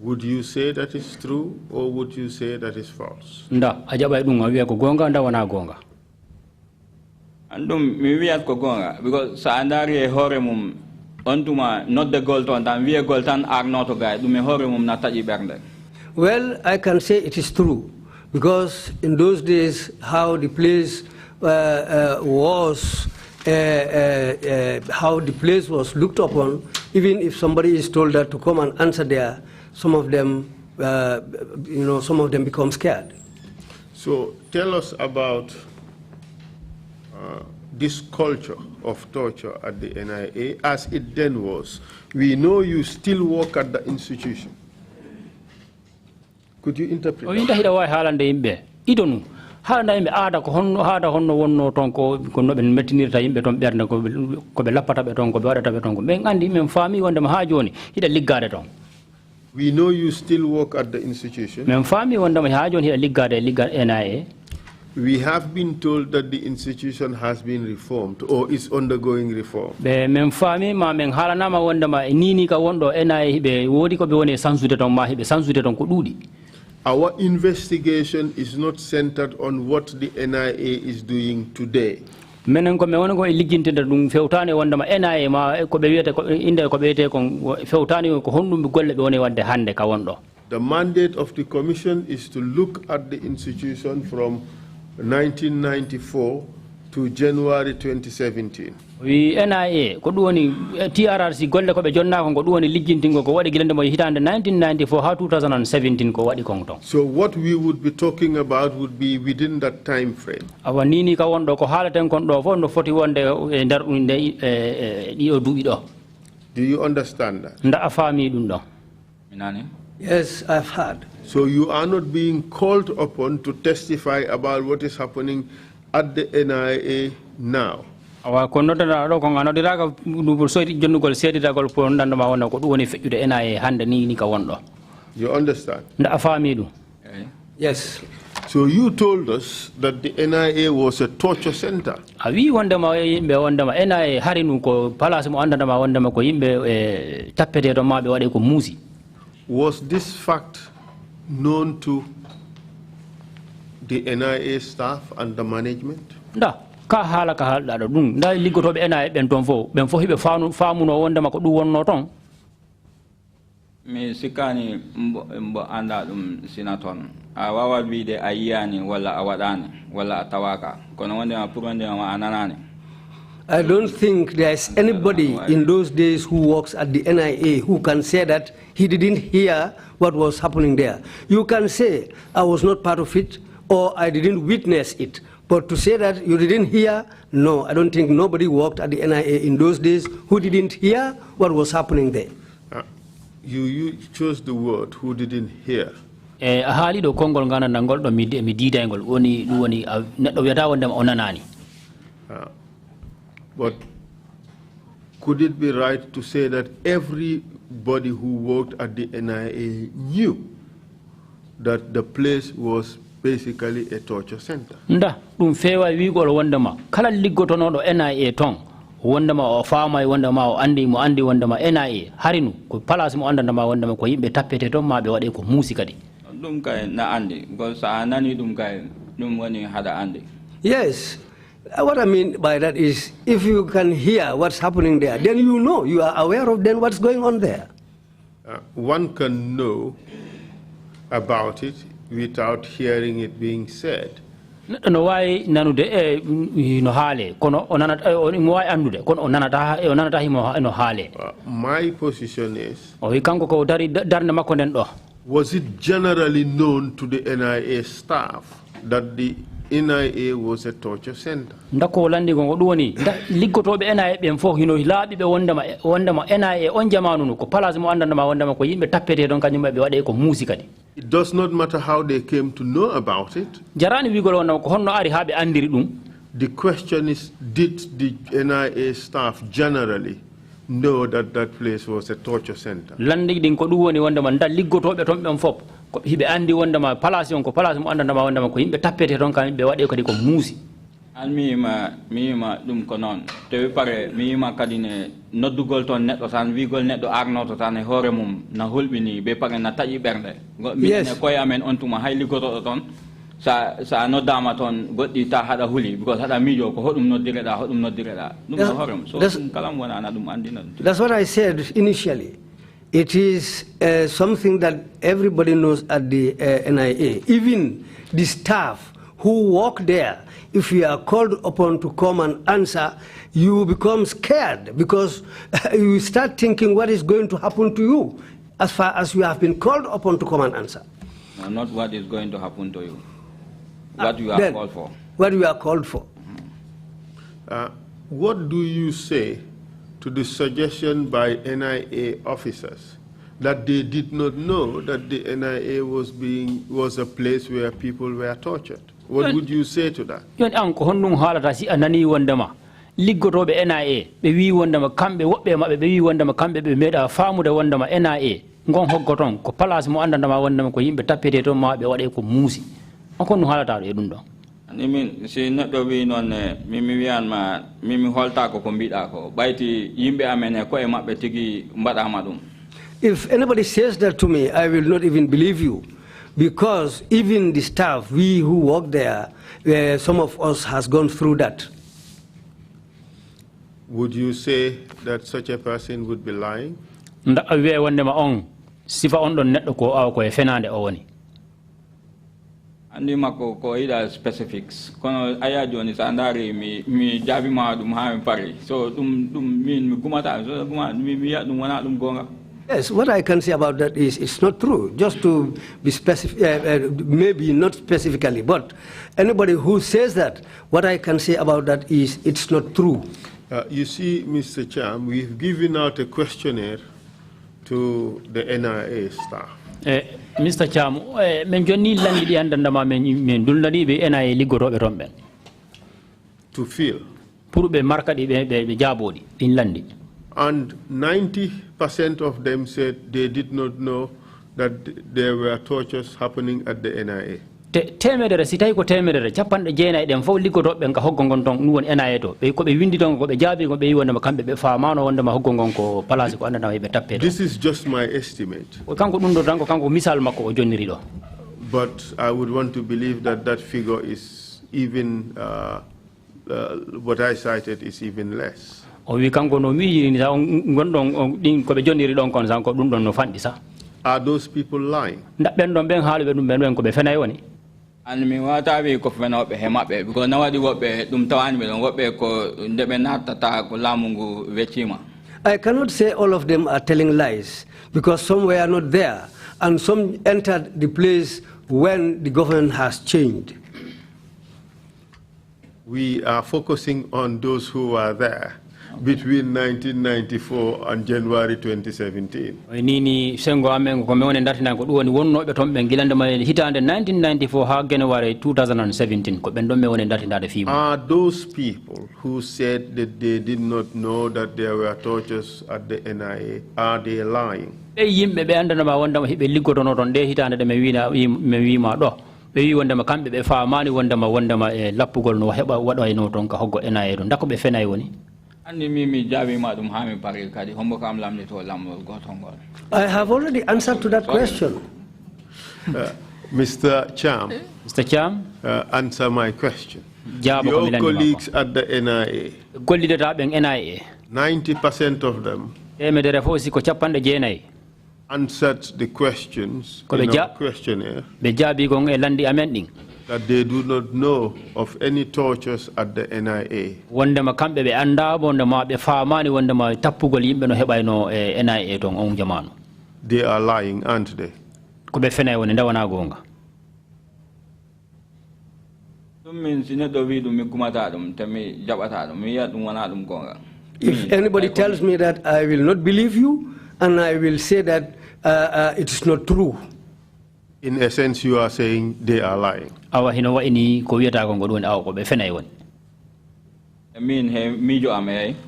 would you say that is true or would you say that is false? Because Sandari Horemum Ontuma not the Golton and we Golton are not a guy, do me Horemum Nataji Bernde. Well, I can say it is true, because in those days, how the place was, how the place was looked upon. Even if somebody is told that to come and answer there, some of them, some of them become scared. So tell us about this culture of torture at the NIA as it then was. We know you still work at the institution. Could you interpret that? Handa imbe ada ko honno wonno ton ko no ben mettinirta yimbe ton berne ko be lappata be ton ko be wadata be ton ko ben andi men fami wonde ma ha joni hida liggade ton. We know you still work at the institution. Men fami wonde ma ha joni hida liggade NIA. We have been told that the institution has been reformed or is undergoing reform. Be men fami ma men halana ma wonde ma nini ka wondo NIA be wodi ko be woni sansude ton ma hibe sansude ton ko dudi. Our investigation is not centered on what the NIA is doing today. Menen ko me wona ko liggintinde dum fewtani wonde ma NIA ma ko be wiete ko inde ko beete ko fewtani ko hondum golle be woni wadde hande ka wondo. The mandate of the commission is to look at the institution from 1994 to January 2017. We NIA ko duwoni TRRC golle ko be jonna ko duwoni lijjintingo ko wadi gilande mo hitande 1994 ha 2017 ko wadi konton. So what we would be talking about would be within that time frame. Awa nini ka wondo ko halaten kon do fo no foti wonde e dar inde di o dubi do. Do you understand that? Nda afami dum do. Minani? Yes, I've heard. So you are not being called upon to testify about what is happening at the NIA now. Awa kono da do ko ngano diraga dubul soyti jonnugol sedidagol ko ndanda ma wona ko dum woni fejjude NIA hande ni ka wondo. You understand? Nda afami dum. Yes. So you told us that the NIA was a torture center. Awi wonde ma yimbe wonde ma NIA harinu ko palace mo andanda ma wonde ma ko yimbe tappete do mabe wade ko musi. Was this fact known to the NIA staff and the management? Da ka hala do dum da liggotobe NIA ben ton fo hibe faamuno wonde ma ko dum wonno ton. Mi sikani mbo anda dum sinaton a wawa bide ayani wala awadani wala atawaka kono wonde ma pour wonde ma ananani. I don't think there's anybody in those days who works at the NIA who can say that he didn't hear what was happening there. You can say, I was not part of it, or I didn't witness it. But to say that you didn't hear, no, I don't think nobody worked at the NIA in those days who didn't hear what was happening there. You chose the word, who didn't hear. Ahali do kongol ngana nangol do mi dida ngol woni neddo wiata wonde ma onanani. But could it be right to say that everybody who worked at the NIA knew that the place was basically a torture center? Nda dum fewa wigol wondema kala liggotono do NIA ton wondema o faama wondema o andi wondema NIA harinu ko palace mo andanda wondema ko yimbe tappete ton ma be wade ko musi kadi Dum kay na andi go sa nani dum kay dum woni hada andi. Yes. What I mean by that is, if you can hear what's happening there, then you know, you are aware of then what's going on there. One can know about it without hearing it being said. No way nanude no hale kono onanata mo way andude kono onanata himo no hale. My position is, o kanko ko dari darne makko den do. Was it generally known to the NIA staff that the NIA was a torture center? Ndako landi gongo duwoni liggotobe NIA ben fo hino laabi be wondama NIA on jamanu ko palace mo andandama wondama ko yimbe tappete don kanyum be wade ko musi kadi. It does not matter how they came to know about it. Jarani wigol wonna ko honno ari habe andiri dum. The question is, did the NIA staff generally know that that place was a torture center? Landi din ko duwoni wondama nda liggotobe ton ben fop ko hibe andi wondama palace on ko palace mo andandama wondama ko yimbe tappete don kan be wade kadi ko musi. An mima dum ko non te pare mima kadine noddugol ton neddo tan wigol neddo arnoto tan e hore mum na holbini be pare na taji bernde mi ne koy amen on tuma hayli goto ton sa noddama ton goddi ta hada huli because hada mijo ko hodum noddireda dum no horem so kalam wona na dum andina. That's what I said initially. It is something that everybody knows at the NIA, even the staff who work there, if you are called upon to come and answer, you become scared because you start thinking what is going to happen to you as far as you have been called upon to come and answer. No, not what is going to happen to you. What you are called for. What you are called for. What do you say to the suggestion by NIA officers that they did not know that the NIA was a place where people were tortured? What would you say to that? Yon anko honnun halata si anani wondama liggotobe NIA be wi wondama kambe wobbe mabbe be wi wondama kambe be meda faamude wondama NIA ngon hoggoton ko place mo andandama wondama ko yimbe tappete to mabbe wade ko muusi onko no halata do e dum do ani min si neddo wi non mimi wiyanma mimi holta ko bida ko bayti yimbe amene ko e mabbe tigi mbadama dum. If anybody says that to me, I will not even believe you, because even the staff, we who work there, some of us has gone through that. Would you say that such a person would be lying? Sifa on don neddo ko aw ko e fenande o woni. Andi mako ko ida specifics kono aya joni sandari mi jabi ma dum ha mi pari so dum min mi gumata so guma mi ya dum wana dum gonga. Yes, what I can say about that is it's not true. Just to be specific, maybe not specifically, but anybody who says that, what I can say about that is it's not true. You see, Mr. Cham, we've given out a questionnaire to the NIA staff. Mr. Cham, men jonni landi di andandama men dulnadi be NIA liggorobe rombe. To fill. Pour be marka di be jabodi din landi. And 90% of them said they did not know that there were tortures happening at the NIA. Temedere sitay ko temedere capande jeena dem fo liggoto be ka hoggongon ton nu won NIA to be ko be windi ton ko be jaabi ko be wonde kambe be faamano wonde ma hoggongon ko place ko andana be tappe. This is just my estimate. Ko kanko dum do tanko kanko misal makko o jonniri do. But I would want to believe that that figure is even what I cited is even less. O wi kanko no mi ni sa gondon din ko be jonniri don kon sanko dum don no fandi sa. Are those people lying? Nda ben don ben haalu be dum ben ko be fenay woni. And me wata be ko fena be hemabe because nawadi wobe dum tawani be wobe ko ndebe natata ko lamungu wechima. I cannot say all of them are telling lies because some were not there and some entered the place when the government has changed. We are focusing on those who were there between 1994 and January 2017. Nini sengo amen ko mewone dartina ko duwoni wonnobe tombe gilande ma hitande 1994 ha January 2017 ko ben do mewone dartinade fi. Are those people who said that they did not know that there were tortures at the NIA, are they lying? E yimbe be andana ma wonda hibe liggotono ton de hitande de me wiima do be wi wonda ma kambe be faamani wonda ma e lappugol no heba wado ay no ton ka hoggo NIA do ndako be fenay woni. I have already answered to that question. Mr. Cham. Mr. Cham. Answer my question. Your colleagues at the NIA. 90% of them answered the questions in our questionnaire that they do not know of any tortures at the NIA. They are lying, aren't they? If anybody tells me that, I will not believe you, and I will say that it is not true. In essence, you are saying they are lying.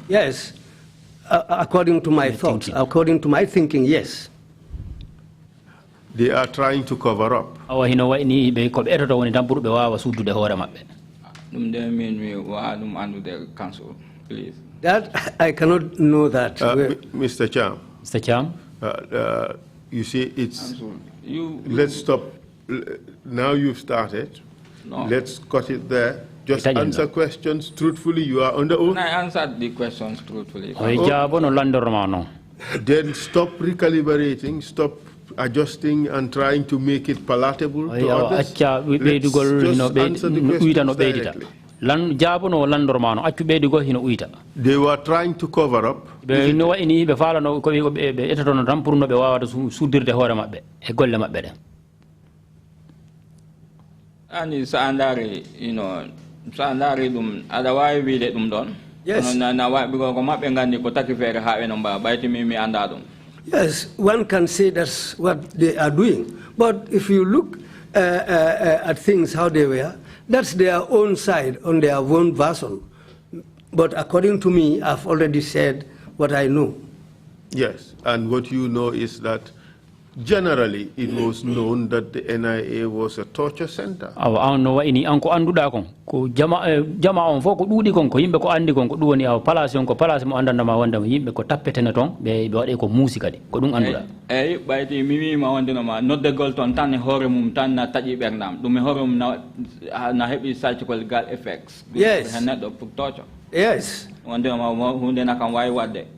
Yes, according to my thoughts, according to my thinking, yes. They are trying to cover up. Please. That I cannot know that. Mr. Cham. Mr. Cham. You see, it's. Let's stop. Now you've started. No. Let's cut it there. Just answer questions truthfully. You are on the oath. I answered the questions truthfully. Then stop recalibrating. Stop adjusting and trying to make it palatable to others? Let's just answer the questions directly. They were trying to cover up. And it's andari, andari dum otherwise we let them done. Yes. Yes, one can say that's what they are doing. But if you look at things how they were, that's their own side, on their own version. But according to me, I've already said what I know. Yes, and what you know is that generally it was known that the NIA was a torture center. Yes. Yes.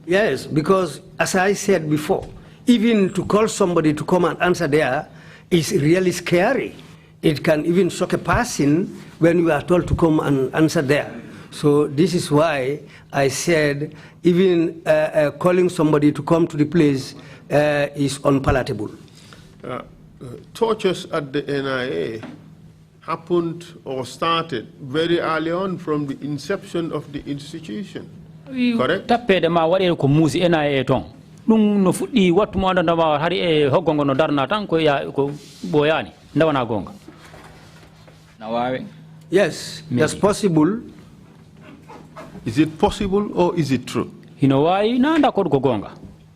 Yes, because as I said before, even to call somebody to come and answer there is really scary. It can even shock a person when you are told to come and answer there. So this is why I said even calling somebody to come to the place is unpalatable. Tortures at the NIA happened or started very early on from the inception of the institution, correct? No fuɗɗi wattu andandama hari e hoggongo no darna tan ko boyani ndawana gonga yes, that's possible. Is it possible or is it true? Hino wayi na d'accord ko gonga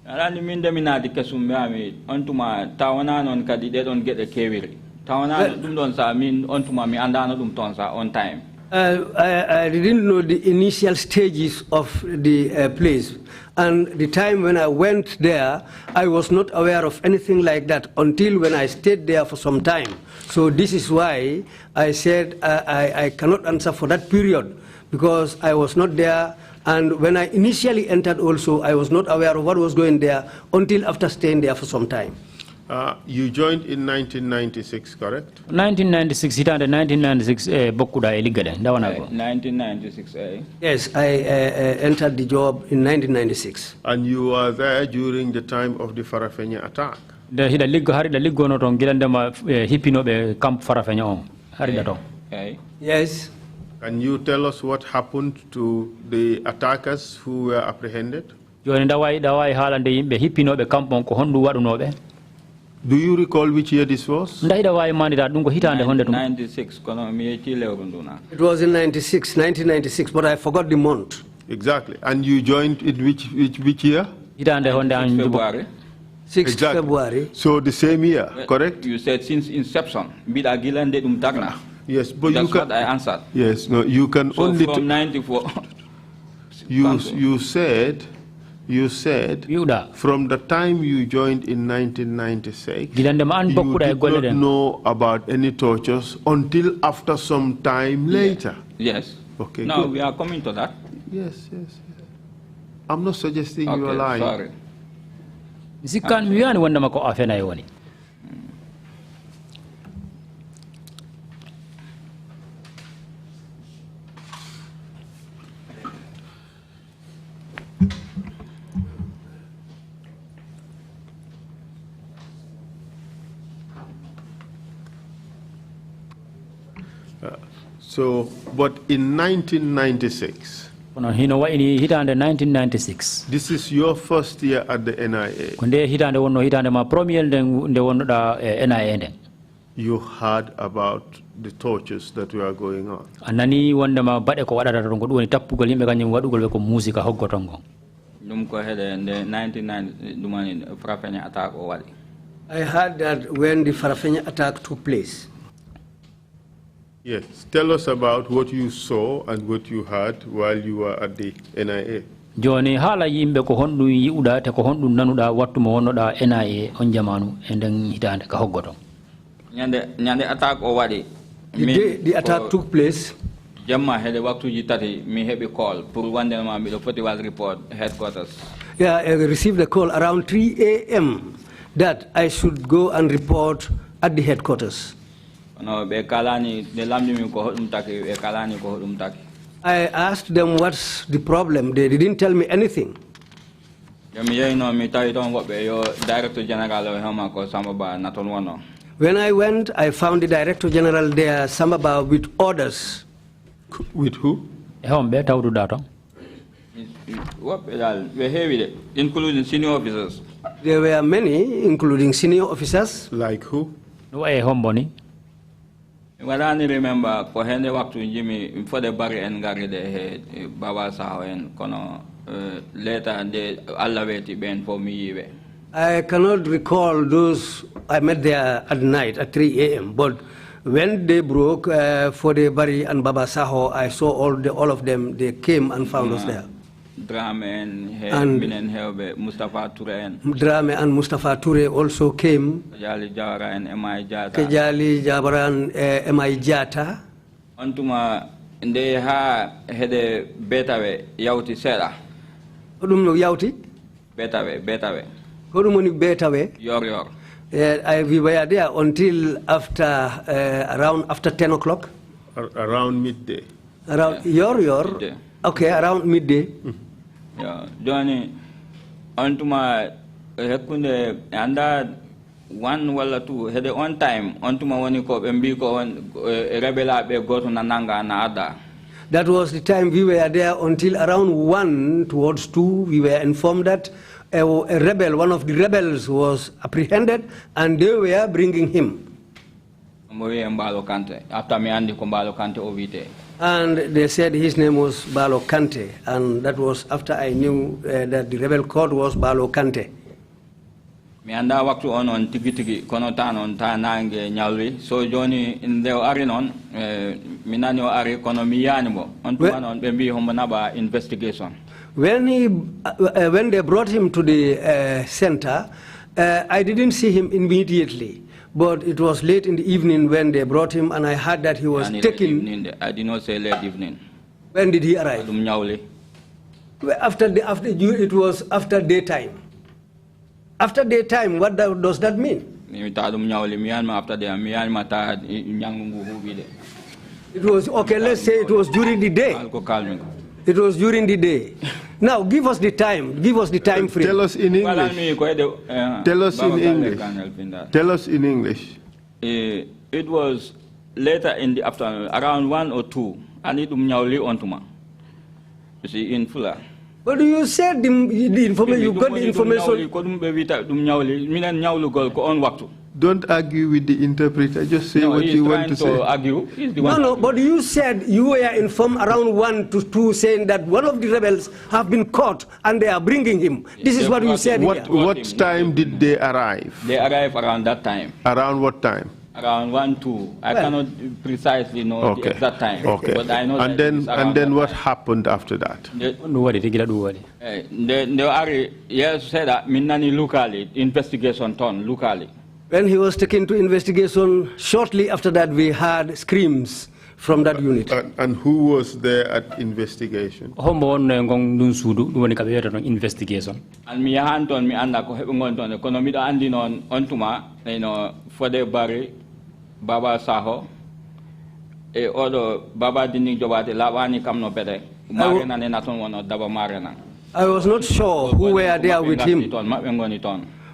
alani min de minadi kasumbe ami ontuma tawana non kadi de don gede kewiri tawana dum don sa min ontuma mi andana dum ton sa on time. I didn't know the initial stages of the place. And the time when I went there, I was not aware of anything like that until when I stayed there for some time. So this is why I said I cannot answer for that period, because I was not there. And when I initially entered also, I was not aware of what was going there until after staying there for some time. You joined in 1996, correct? 1996, it and 1996 Bokuda Eligade. 1996, Yes, I entered the job in 1996. And you were there during the time of the Farafenya attack? The Ligo Hari, the Ligo not on Gilandama Hippino Camp Farafenya. Yes. Can you tell us what happened to the attackers who were apprehended? You and Dawai Haland, the Hippino Camp on Kohondu Wadunobe. Do you recall which year this was? 96. It was in 1996, but I forgot the month. Exactly. And you joined in which year? February. 6th February. So the same year, correct? You said since inception. Yes, but that's you can. What I answered. Yes, no, you can so only. From 94. You said from the time you joined in 1996, you did not know about any tortures until after some time later. Yes. Okay. Now good. We are coming to that. Yes. I'm not suggesting you are lying. Sorry. So, but in 1996, this is your first year at the NIA. You heard about the tortures that were going on. I heard that when the Farafenya attack took place. Yes, tell us about what you saw and what you heard while you were at the NIA. Joni hala yimbe ko hondu yiuda te ko hondu nanuda wattu mo wonoda NIA on jamanu enden hitande ka hoggoto. Nyande attack o wadi. The attack took place. Jamma hede waktu jitati mi hebi call pour wande ma mi do foti was report headquarters. Yeah, I received a call around 3 a.m. that I should go and report at the headquarters. I asked them what's the problem. They didn't tell me anything. When I went, I found the Director General there, Samaba, with orders. With who? Including senior officers. There were many, including senior officers. Like who? Well, I remember for Henry Walk to Jimmy for the Barry and Gary the Baba Sao and Kono later they allowed Ben for me. I cannot recall those I met there at night at 3 a.m. But when they broke for the Barry and Baba Saho, I saw all of them. They came and found us there. Drame Mustafa Ture. Drame and Mustafa Ture also came. Kejali Jawara and M.I. Jata. Kejali Jawara and M.I. Jata. Antuma they had a better yauti sera. Kodum no yauti? Better way. Kodum no better way? Yor. We were there until around after 10 o'clock. Around midday. Around Yor. Okay, around midday. Yeah, Johnny, Antuma Hekunde, and that one wala two had one time, Antuma Waniko and Biko and Rebella go to Nananga and Ada. That was the time we were there until around 1 towards 2. We were informed that a rebel, one of the rebels, was apprehended and they were bringing him. After me and the Kumbalo Kante Ovite. And they said his name was Balo Kante, and that was after I knew that the rebel code was Balo Kante. Me anda waktu on tigi kono tan on tanange nyalwi so Johnny in the arinon minanyo ari kono miyanimo on tumanon bembi homonaba investigation. When they brought him to the center, I didn't see him immediately. But it was late in the evening when they brought him, and I heard that he was taken. I did not say late evening. When did he arrive? It was after daytime. After daytime, what does that mean? It was, okay, let's say it was during the day. It was during the day. Now, give us the time. Give us the time frame. Tell us in English. Tell us in English. Tell us in English. It was later in the afternoon, around 1 or 2. I need to mnyawli ontuma. You see, in Fula. But you said the information. You got the information. Don't argue with the interpreter. Just say what you want to say. Argue. No, but you said you were informed around 1 to 2 saying that one of the rebels have been caught and they are bringing him. This is what you said. What time did they arrive? They arrived around that time. Around what time? Around 1, 2. I cannot precisely know the exact time. Okay. But I know and then what happened after that? The yes said that Minani locally investigation done locally. When he was taken to investigation, shortly after that we heard screams from that unit. And who was there at investigation? Investigation. And me hanton me anda ko hebngon kono mi andi non ontuma for the Barry Baba Saho e odo Baba dini jobate lawani kam no pede marena ne naton wono daba marena. I was not sure who were there with him.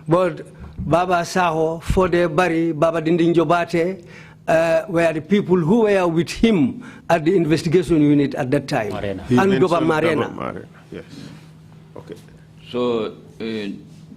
But Baba Saho, Fode Barry, Baba Dindin Jobate were the people who were with him at the investigation unit at that time. And Goba Marena. Yes. Okay. So,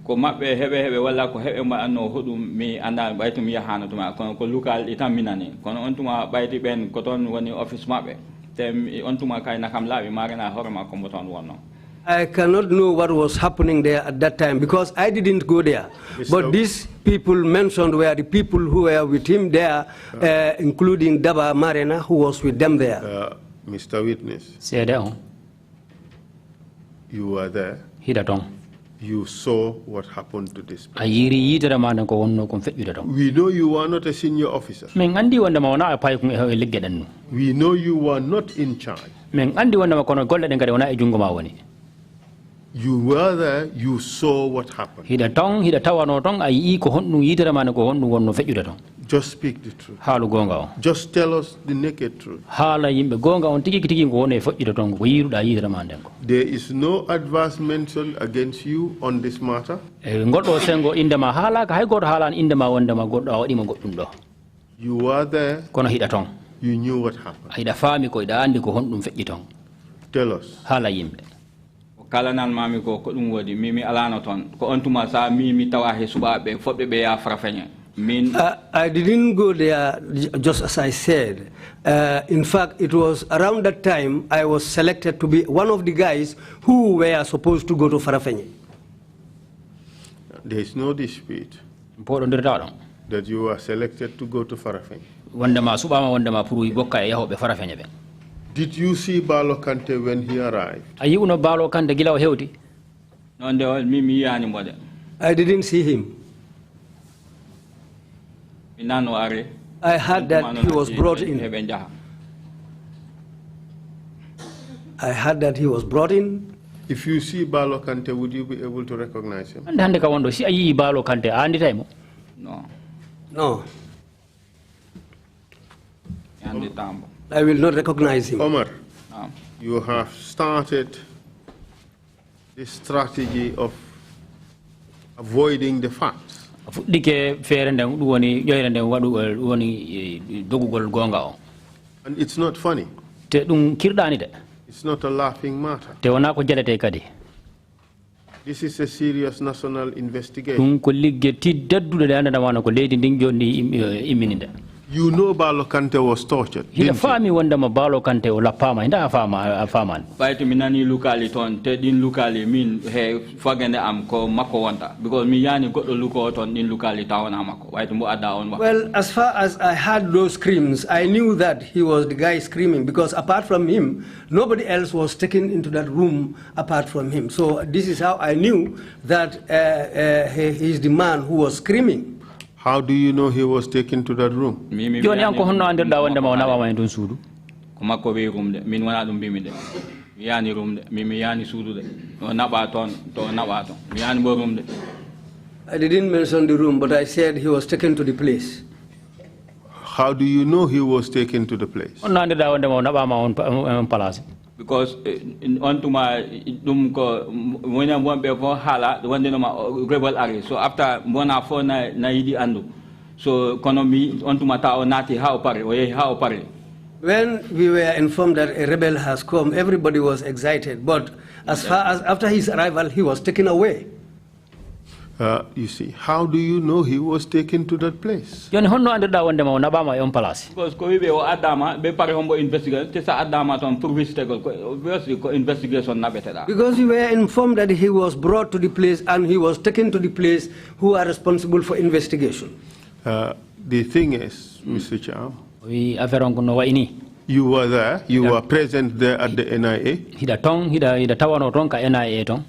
ko mabbe hebe wala ko hebe ma anno hodum mi anda baytum yahano tuma ko local itaminani kono on tuma bayti ben ko ton woni office mabbe tem on tuma kay nakam labi marena horma ko boton wonno. I cannot know what was happening there at that time because I didn't go there. But these people mentioned were the people who were with him there, including Daba Marena, who was with them there. Mr. Witness, you were there. You saw what happened to this person. We know you were not a senior officer. We know you were not in charge. You were there, you saw what happened. Hida tong hida tawano tong ay ko honnu yitere man ko honnu wonno fejjude ton. Just speak the truth. Halu gonga o. Just tell us the naked truth. Hala yimbe gonga on tigi tigi ko wonne fejjude ton ko yiruda yitere man den ko. There is no adverse mention against you on this matter. Goddo sengo indema hala ka hay goto halan indema wondema goddo wadi mo goddum do. You were there. Kono hida ton. You knew what happened. Hida fami ko ida andi ko hondum fejji ton. Tell us. Hala yimbe. Kala nan mami ko dum wodi mimi alano ton ko ontuma sa mimi tawahe subabe fobbe be ya farafenye min I didn't go there just as I said. In fact, it was around that time I was selected to be one of the guys who were supposed to go to Farafenye. There is no dispute that you were selected to go to Farafenye. Wandama subama wandama puru bokka e yahobe Farafenye be. Did you see Balo Kante when he arrived? Ayi uno Balo Kante gilaw hewti? Non de mimi yani mbode. I didn't see him. Inano are. I heard that he was brought in. I heard that he was brought in. If you see Balo Kante, would you be able to recognize him? Hande ka wondo si ayi Balo Kante andi time? No. No. Yandi tambo. I will not recognize him. Omar, you have started this strategy of avoiding the facts. And it's not funny. It's not a laughing matter. This is a serious national investigation. You know Balo Kante was tortured. Hida fami wanda ma Balo Kante ola pama inda fama. Baito minani lukali ton te din lukali min he fagende am ko mako wanda because mi yani goddo luko ton din lukali tawana mako. Baito mo ada on. Well, as far as I heard those screams, I knew that he was the guy screaming because apart from him, nobody else was taken into that room apart from him. So this is how I knew that he is the man who was screaming. How do you know he was taken to that room? Joni anko honno ande da wanda ma wana ma ndon suudu. Ko makko be room de min wana dum bimi de. Yani room de mimi yani suudu de. No naba ton to naba ton. Yani bo room de. I didn't mention the room, but I said he was taken to the place. How do you know he was taken to the place? Honno ande da wanda ma naba ma on palace. Because on to my dum ko when I want be for hala when they no rebel area. So after bona for na idi andu. So economy on to my ta nati how pare or how pare. When we were informed that a rebel has come, everybody was excited. But as far as after his arrival, he was taken away. You see, how do you know he was taken to that place? Joni honno ande da wanda ma naba ma on palace. Because ko wibe o adama be pare hombo investigation te sa adama ton pour visiter ko obviously ko investigation na beteda. Because we were informed that he was brought to the place and he was taken to the place who are responsible for investigation. The thing is, Mr. Cham, We aferon ko no wayni. You were there, you were present there at the NIA. Hida tong hida tawano ton ka NIA ton.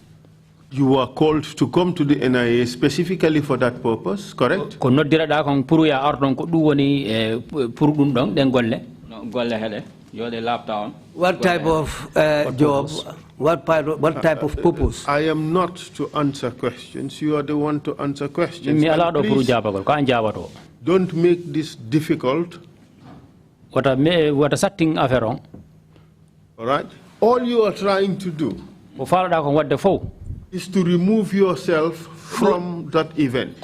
You were called to come to the NIA specifically for that purpose, correct? Ko noddira da kon pour ya ardon ko dum woni pour dum don den golle. No golle hele. Yo de lap down. What type of job? What type of purpose? I am not to answer questions. You are the one to answer questions. Mi ala do pour jabagol ko an jabato. Don't make this difficult. What a setting affair. All right? All you are trying to do is to remove yourself from that event.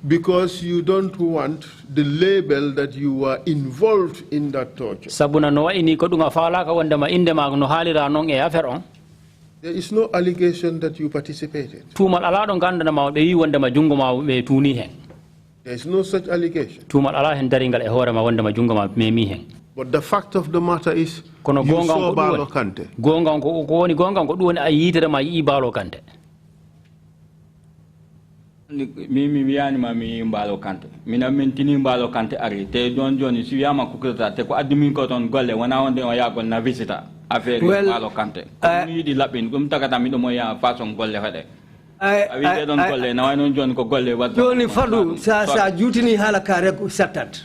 Because you don't want the label that you were involved in that torture. There is no allegation that you participated. There is no such allegation. But the fact of the matter is, you saw Balo Kante. Mi yani mami Balo Kante. Mina mentini Balo Kante ari. Te don joni si yama kukuta te ko admin ko ton golle wana wonde o yago na visita affaire Balo Kante. Ko mi di labin ko mtakata mi do mo ya façon golle fade. I don't golle na wano jon ko golle wat. Joni fadu sa jutini hala kare ko satat.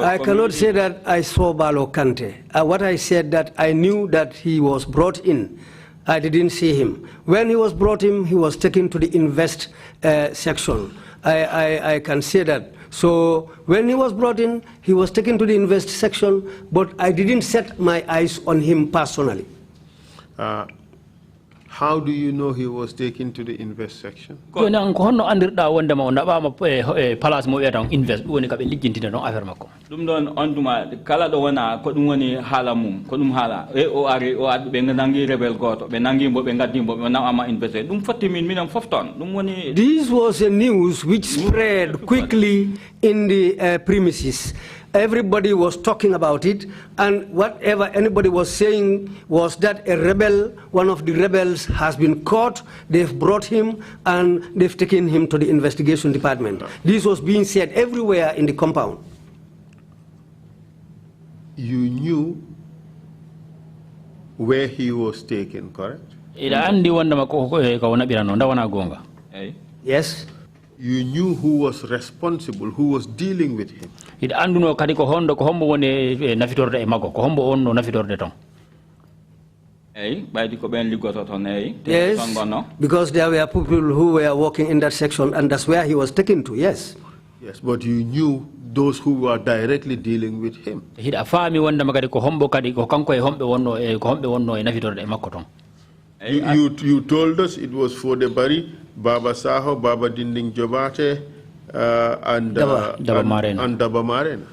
I cannot say that I saw Balo Kante. What I said that I knew that he was brought in. I didn't see him. When he was brought in, he was taken to the invest section. I can say that. So when he was brought in, he was taken to the invest section, but I didn't set my eyes on him personally. How do you know he was taken to the invest section? Dum don onduma kala do wona ko dum woni hala mum ko dum hala e o ari o adbe nangi rebel goto be nangi mbo be gaddi mbo be na ama invest dum fotti min minam fofton dum woni. This was a news which spread quickly in the premises. Everybody was talking about it, and whatever anybody was saying was that a rebel, one of the rebels, has been caught, they've brought him, and they've taken him to the investigation department. This was being said everywhere in the compound. You knew where he was taken, correct? Yes. You knew who was responsible, who was dealing with him. Yes, because there were people who were working in that section, and that's where he was taken to, yes. Yes, but you knew those who were directly dealing with him. You told us it was for the Bari, Baba Saho, Baba Dinding Jobate, and Daba Marena.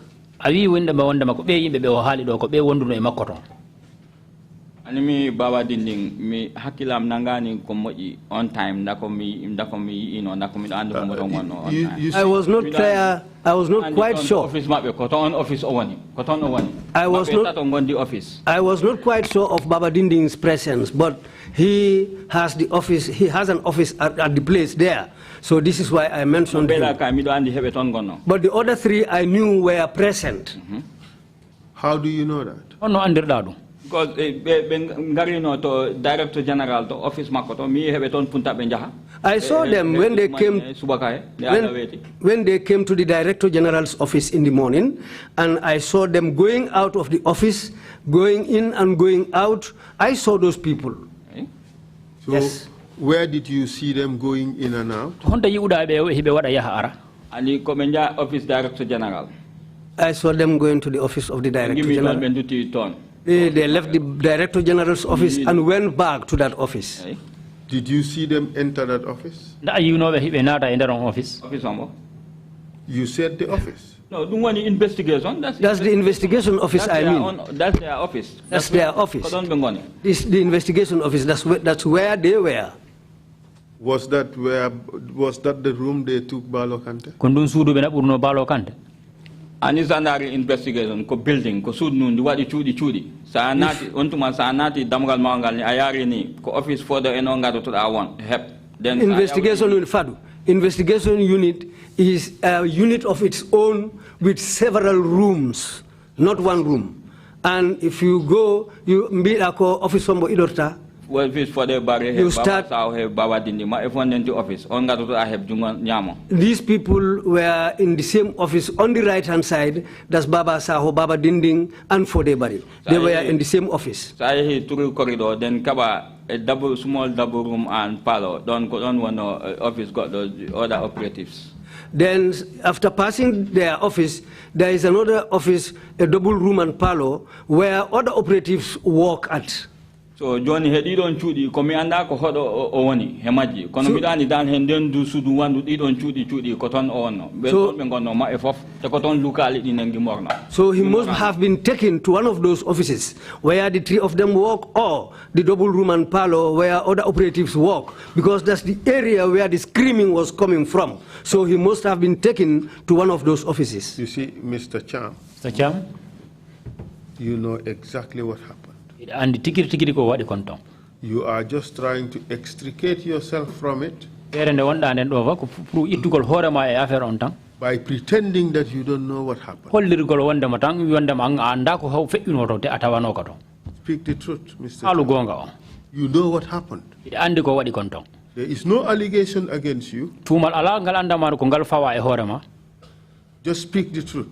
Animi Baba Dinding mi hakilam nangani komoji on time ndakomi ndakomi ando komotongono on time. I was not clear. I was not quite sure. Office mappe koton office owani. I was not quite sure of Baba Dinding's presence, but he has the office. He has an office at the place there. So this is why I mentioned him. But the other three I knew were present. How do you know that? Because Director General to Office Makoto mi hebeton punta benjaha. I saw them when they came when they came to the Director General's office in the morning, and I saw them going out of the office, going in and going out. I saw those people. So yes. Where did you see them going in and out? And Komenja Office Director General. I saw them going to the office of the Director General. They left the Director General's office and went back to that office. Did you see them enter that office? You know the office. You said the office. No, do one investigation. That's the investigation office. I mean, that's their office. That's their office. This the investigation office. That's where they were. Was that the room they took Balo Kante? Anizandari investigation ko building ko sudnu ndi wadi chudi sanati ontuma sanati damgal mangal ni ayari ni ko office for the enonga to awon help then investigation unit fadu investigation unit is a unit of its own with several rooms, not one room. And if you go you meet ako office sombo idorta for the you start office. These people were in the same office on the right hand side. That's Baba Saho, Baba Dinding, and Fodebari. They were in the same office. So I through corridor, then kaba a small double room and parlor. Don't one office got those other operatives. Then after passing their office, there is another office, a double room and parlor, where other operatives work at. So Johnny had don't chudi komi anda ko hodo owoni hemaji kono midani dan hen den du sudu wandu don't chudi koton ono be ngono ma efof te koton lukali di nangi morno. So he must have been taken to one of those offices where the three of them work, or the double room and parlor where other operatives work, because that's the area where the screaming was coming from. So he must have been taken to one of those offices. You see, Mr. Cham, you know exactly what happened. And the you are just trying to extricate yourself from it by pretending that you don't know what happened. Speak the truth, Mr. Cham. You know what happened. There is no allegation against you. Just speak the truth.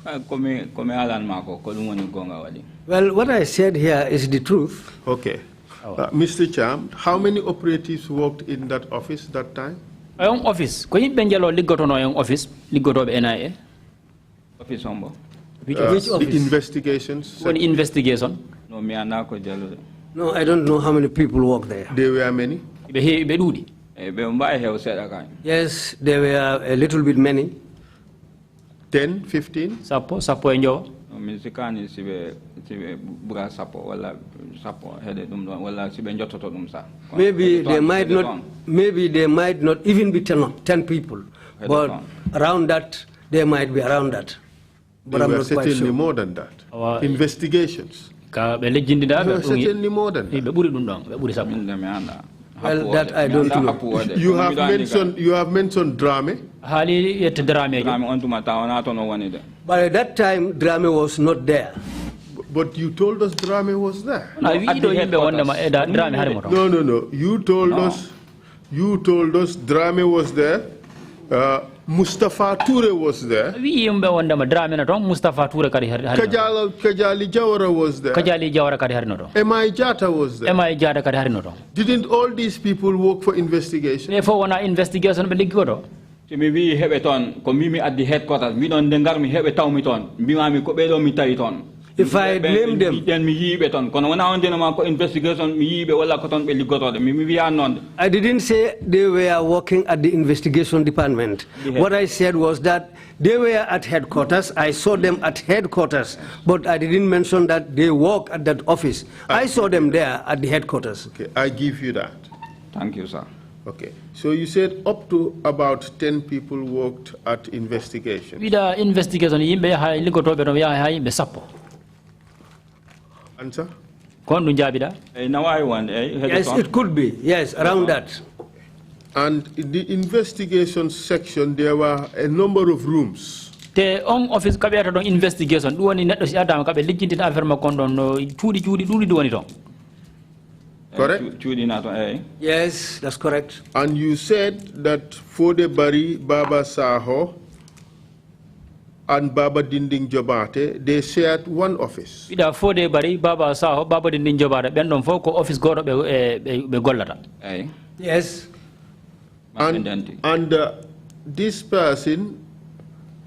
Well, what I said here is the truth. Okay. Mr. Cham, how many operatives worked in that office that time? Office. Ko yimbe njalo liggoto no office, liggoto be NIA. Office hombo. Which office? The investigations. One investigation. No, I don't know how many people work there. There were many? Yes, there were a little bit many. 10, 15? Sapo enjo. Maybe they might not even be 10 people, but around that, they might be around that. But There I'm were not quite certainly sure. more than that. Investigations. There were certainly more than that. Well, that I don't know. You have mentioned drama. But at that time, drama was not there. But you told us drama was there. No. You told us drama was there. Mustafa Toure was there. Kajali Jawara was there. M.I. Jata was there. Didn't all these people work for investigation? Maybe Hebeton, Komimi at the headquarters, Midon Dengar, me Hebetomiton, Bimami Kobedo Mitaiton. If I name them, then me beton. Investigation, I didn't say they were working at the investigation department. What I said was that they were at headquarters. I saw them at headquarters, but I didn't mention that they work at that office. I saw them there at the headquarters. Okay, I give you that. Thank you, sir. Okay, so you said up to about 10 people worked at investigation. Answer? Yes, it could be. Yes, around that. And in the investigation section, there were a number of rooms. The office investigation. Correct? Yes, that's correct. And you said that Fode Bari, Baba Saho, and Baba Dinding Jobate, they shared one office. Ida Fode Bari, Baba Saho, Baba Dinding Jobate, Bendon Foko office go be Golata. Yes. And this person,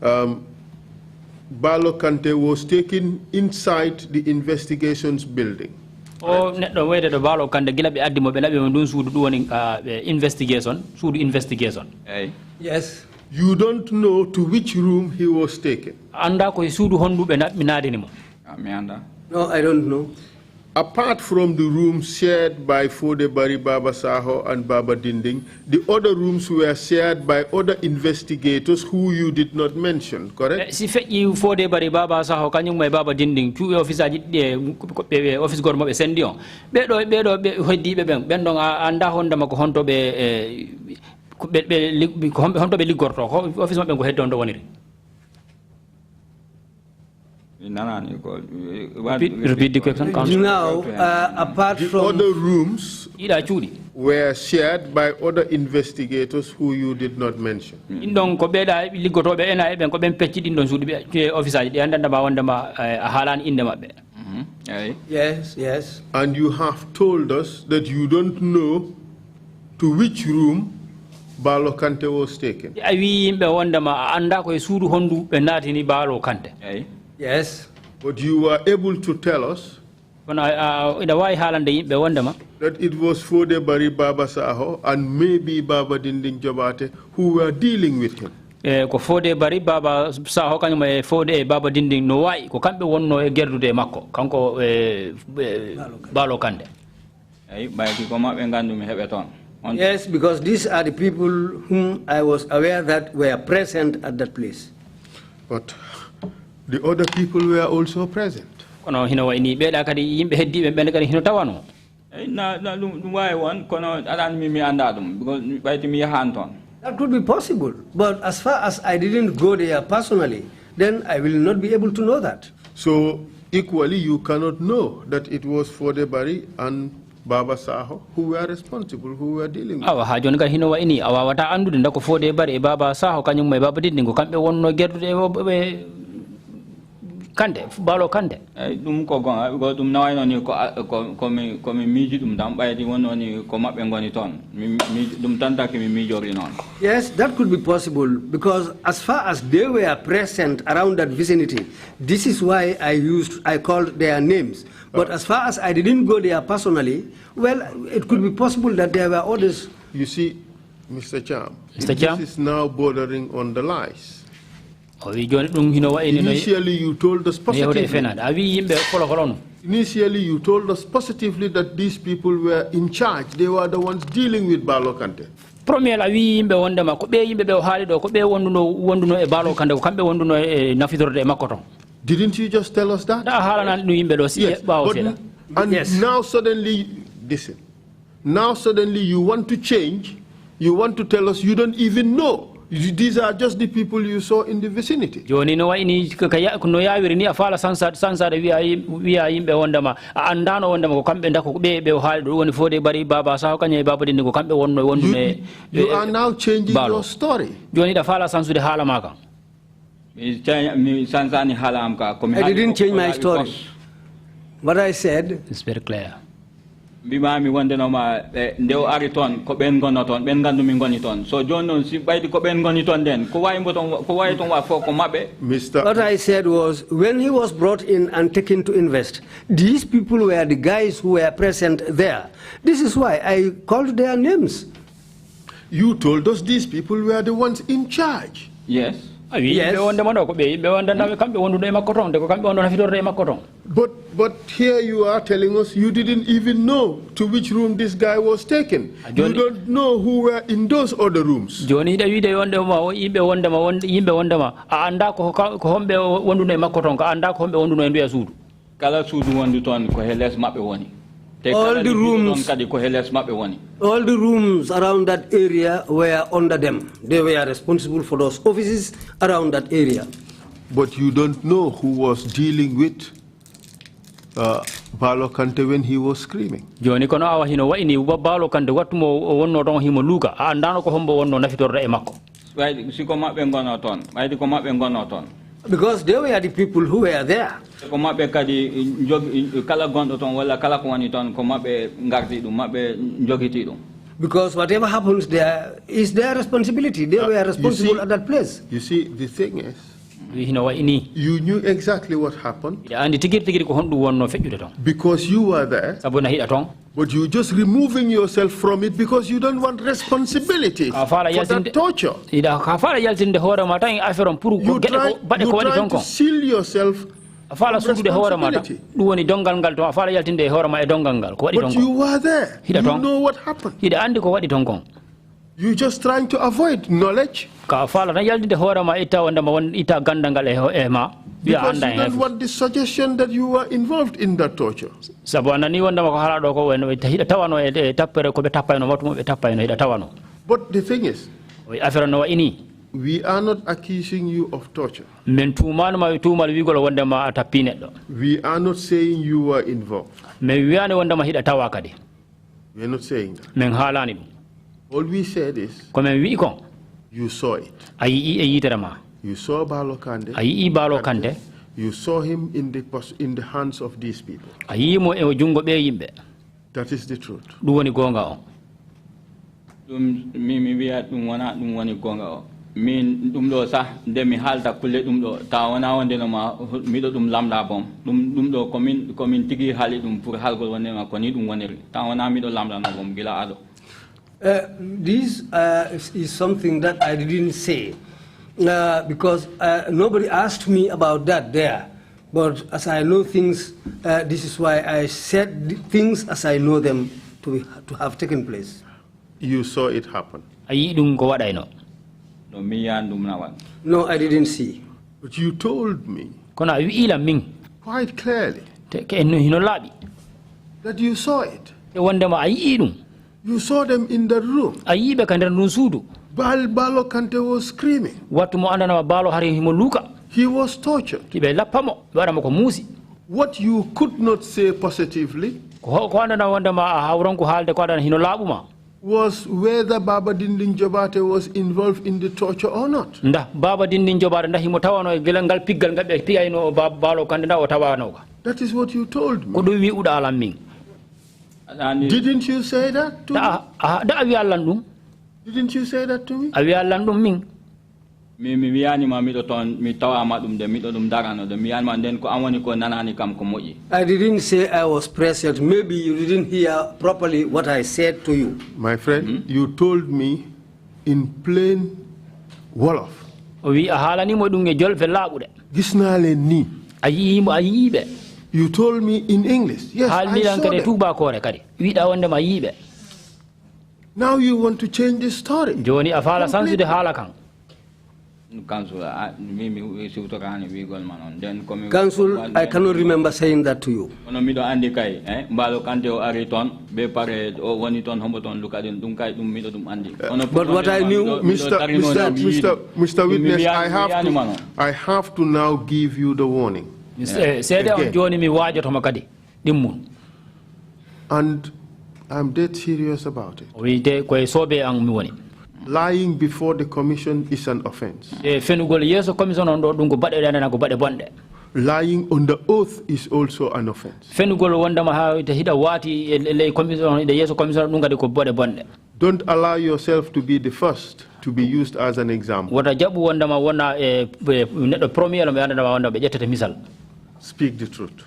Balo Kante, was taken inside the investigations building. Oh, no way that the Balo Kante Gilabi Adimo Belabi Mundun doing investigation, investigation. Yes. You don't know to which room he was taken. Anda ko sudu hondu be na minadinimo. No, I don't know. Apart from the rooms shared by Fode Bari, Baba Saho, and Baba Dinding, the other rooms were shared by other investigators who you did not mention, correct? Si fe you Fode Bari, Baba Saho, kanyum may Baba Dinding, two officers office gormo be sendion. Bedo hodi be bendong anda honda mako honto be honto be ligorto office mabbe go heddo ndo woniri. Repeat the question. Now, apart from other rooms were shared by other investigators who you did not mention. Yes, yes. And you have told us that you don't know to which room Balo Kante was taken. Yes. But you were able to tell us that it was Fode Bari, Baba Saho, and maybe Baba Dinding Jobate who were dealing with him. Ko Fode Bari, Baba Saho, kanyuma Fode Baba Dinding no wai ko kambe wonno e gerdude makko kanko Balo Kante. Yes, because these are the people whom I was aware that were present at that place. But the other people were also present. That could be possible, but as far as I didn't go there personally, then I will not be able to know that. So equally, you cannot know that it was Fode Bari and Baba Saho who were responsible, who were dealing with it. Kante, Balo Kante. Dum ko gon go dum naway non ni ko mi miji dum dam baydi won ni ko mabbe ngoni ton mi dum tanta ki mi jori non. Yes, that could be possible because as far as they were present around that vicinity, this is why I called their names. But as far as I didn't go there personally, well, it could be possible that there were others. You see, Mr. Cham, this is now bordering on the lies. Initially, you told us positively. Initially, you told us positively that these people were in charge. They were the ones dealing with Balo Kante. Didn't you just tell us that? Yes. And now suddenly, listen. Now suddenly you want to change. You want to tell us you don't even know. These are just the people you saw in the vicinity. Joni no ini kaya kuno ya wirini afala sansa de wi yimbe wondama andano wondama ko kambe ndako be haaldo woni fode bari baba sa kanye baba de ko kambe wonno wondume. You are now changing your story. Joni da fala sansu de hala maka. I didn't change my story. What I said is very clear. Bima mi wonde no ma ndew ari ton ko ben gonno ton ben gandu mi ngoni ton so jonnon si baydi ko ben ngoni ton den ko way mboton ko way ton wa fo ko mabbe. What I said was when he was brought in and taken to invest, these people were the guys who were present there. This is why I called their names. You told us these people were the ones in charge. Yes. Yes. But here you are telling us you didn't even know to which room this guy was taken. You don't know who were in those other rooms. All the rooms around that area were under them. They were responsible for those offices around that area. But you don't know who was dealing with Balo Kante when he was screaming. Joni kono awa hino wa ini Balo Kante watumo wonno don himo luka andano ko hombo wonno nafitorde e makko. Because they were the people who were there. Because whatever happens there is their responsibility. They were responsible at that place. You see, the thing is, you knew exactly what happened because you were there, but you're just removing yourself from it because you don't want responsibility for that torture. You try to seal yourself from responsibility. But you were there. You know what happened. You're just trying to avoid knowledge. Because you don't want the suggestion that you were involved in that torture. But the thing is, we are not accusing you of torture. We are not saying you were involved. We are not saying that. All we said is, you saw it. You saw Balo Kante. You saw him in the hands of these people. That is the truth. Min dum do sa de mi halta kulle dum do tawana wonde no ma mi do dum lamda bom dum do komin tigi hali dum pour halgol wonde ma koni dum woneri tawana mi do lamda no bom gila ado. This is something that I didn't say because nobody asked me about that there. But as I know things, this is why I said things as I know them to have taken place. You saw it happen. No, I didn't see. But you told me quite clearly that you saw it. You saw them in the room. Balo Kante was screaming. He was tortured. What you could not say positively, was whether Baba Dinding Jobate was involved in the torture or not. Nda Baba Dinding Jobate nda himo tawano gelangal piggal ngabe piyayno balo kandida o tawano. That is what you told me. Ko do wi uda alam min. Didn't you say that to me? Da awi allandum. Didn't you say that to me? Awi allandum min. Mi yani ma mi ton mi tawa ma dum de mi dum darano de mi yani den ko amoni ko nanani kam ko moji. I didn't say I was present. Maybe you didn't hear properly what I said to you. My friend, you told me in plain Wolof. Wi ahalani mo dum e jolfe laabude. Gis na len ni. Ayi mo ayibe. You told me in English. Yes, I saw them. Tuba kore kadi. Wi da wonde ma yibe. Now you want to change the story. Joni afala sansude hala kan. Council, I cannot remember saying that to you. But what I knew, Mr. Witness, I have to now give you the warning. And I'm dead serious about it. Lying before the commission is an offense. Lying under oath is also an offense. Don't allow yourself to be the first to be used as an example. Speak the truth.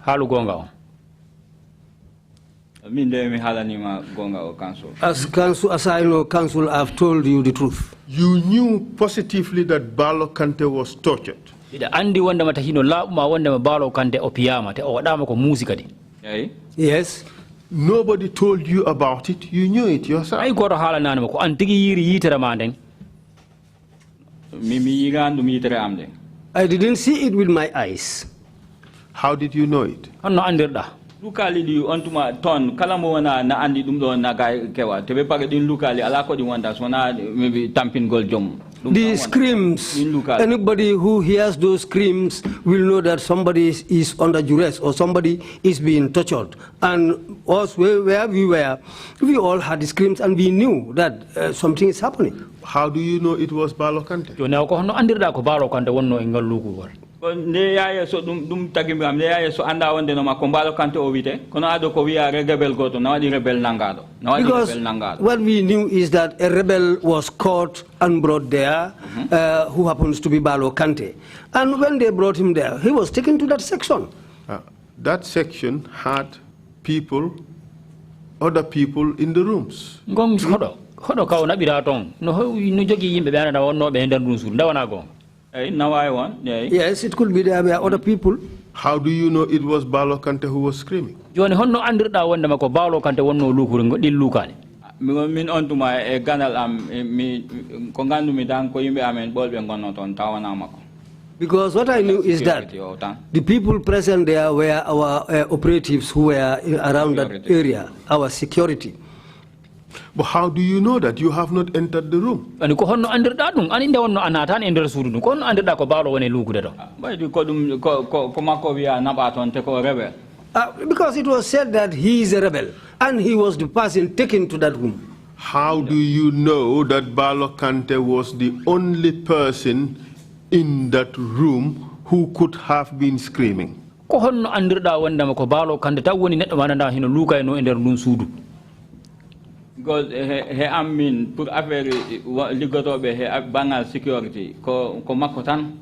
As I know, council, I've told you the truth. You knew positively that Balo Kante was tortured. Yes. Nobody told you about it. You knew it yourself. I didn't see it with my eyes. How did you know it? Locally, you ontuma ton kalamona na andi dum do na gay kewa tebe pare din locally ala ko di wonda sona maybe tampin gol jom. The screams, anybody who hears those screams will know that somebody is under duress or somebody is being tortured. And us, where we were, we all had the screams and we knew that something is happening. How do you know it was Balo Kante? Ne yaya so dum tagimbe am ne yaya so anda wonde no makko Balo Kante o wite kono ado ko wiya rebel goto na wadi rebel nangado because what we knew is that a rebel was caught and brought there who happens to be Balo Kante, and when they brought him there he was taken to that section. That section had people, other people in the rooms. Yes, it could be there were other people. How do you know it was Balo Kante who was screaming? Min on to my ganal mi kongandu mi dan ko yimbe amen bolbe ngono ton tawana mako. Because what I knew is that the people present there were our operatives who were around that area, our security. But how do you know that? You have not entered the room. Because it was said that he is a rebel, and he was the person taken to that room. How do you know that Balo Kante was the only person in that room who could have been screaming? Because he amin pour affaire ligotobe he bangal security ko makotan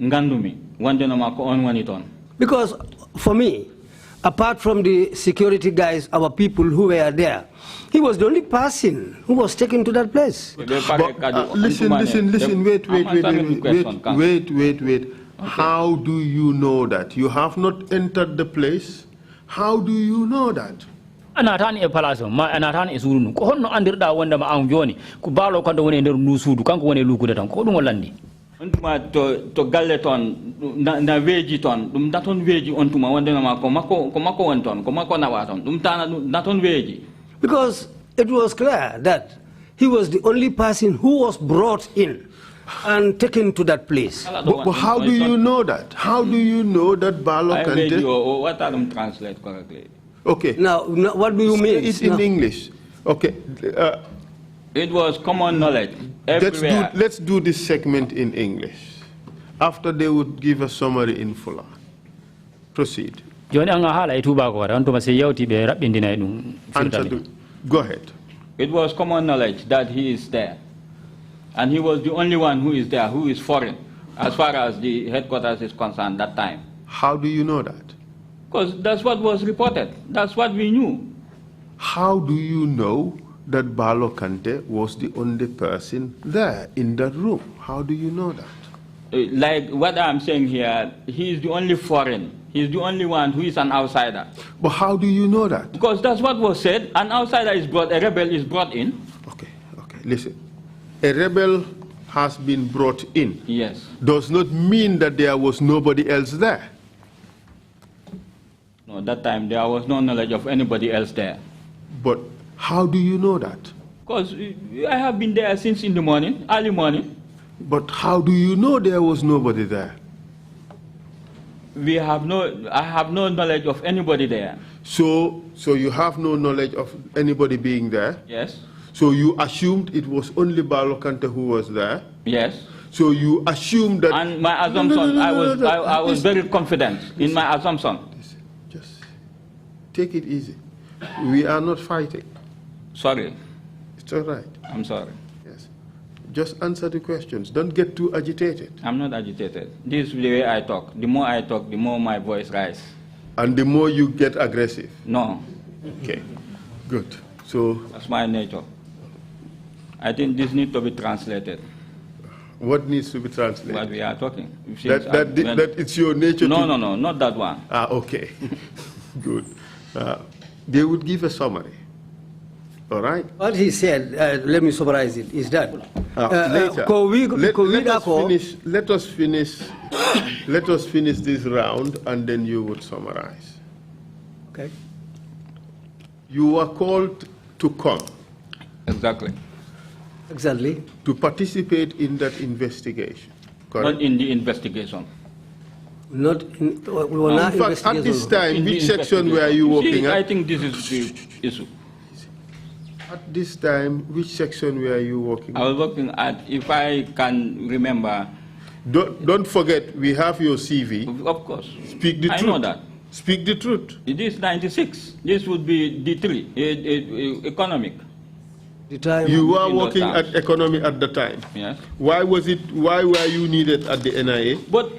ngandumi wande no mako on wani ton. Because for me, apart from the security guys, our people who were there, he was the only person who was taken to that place. But, listen, wait. How do you know that? You have not entered the place. How do you know that? Anatani e palaso ma anatani e surunu ko honno andirda wonde ma an joni ko balo kande woni nder ndu suudu kanko woni lukude tan ko dum landi ontuma to galle ton na weji ton dum daton weji ontuma wonde ma ko makko won ton ko makko nawa ton dum tana daton weji. Because it was clear that he was the only person who was brought in and taken to that place. But how do you know that? How do you know that Balo Kante? What are them translate correctly? Okay. Now, what do you mean? It's in English. Okay. It was common knowledge everywhere. Let's do this segment in English. After they would give a summary in fuller. Proceed. Go ahead. It was common knowledge that he is there. And he was the only one who is there, who is foreign, as far as the headquarters is concerned that time. How do you know that? Because that's what was reported. That's what we knew. How do you know that Balo Kante was the only person there in that room? How do you know that? Like what I'm saying here, he is the only foreign. He's the only one who is an outsider. But how do you know that? Because that's what was said. An outsider is brought, a rebel is brought in. Okay, listen. A rebel has been brought in. Yes. Does not mean that there was nobody else there. No, that time there was no knowledge of anybody else there. But how do you know that? Because I have been there since in the morning, early morning. But how do you know there was nobody there? I have no knowledge of anybody there. So you have no knowledge of anybody being there? Yes. So you assumed it was only Balo Kante who was there? Yes. So you assumed that... And my assumption, I was very confident in my assumption. Listen, just take it easy. We are not fighting. Sorry. It's all right. I'm sorry. Yes. Just answer the questions. Don't get too agitated. I'm not agitated. This is the way I talk. The more I talk, the more my voice rises. And the more you get aggressive? No. Okay. Good. So... That's my nature. I think this needs to be translated. What needs to be translated? What we are talking. That it's your nature No, not that one. Okay. Good. They would give a summary. All right? What he said, let me summarize it, is that... Later. Let us finish this round, and then you would summarize. Okay. You were called to come. Exactly. Exactly. To participate in that investigation. Correct? Not in the investigation. Not in, we were not in fact, at this time, which section were you working at? I think this is the issue. At this time, which section were you working at? I was working at, if I can remember... Don't forget, we have your CV. Of course. Speak the truth. I know that. Speak the truth. It is 96. This would be D3, economic. The time you were working at economy at the time. Yes. Why were you needed at the NIA? But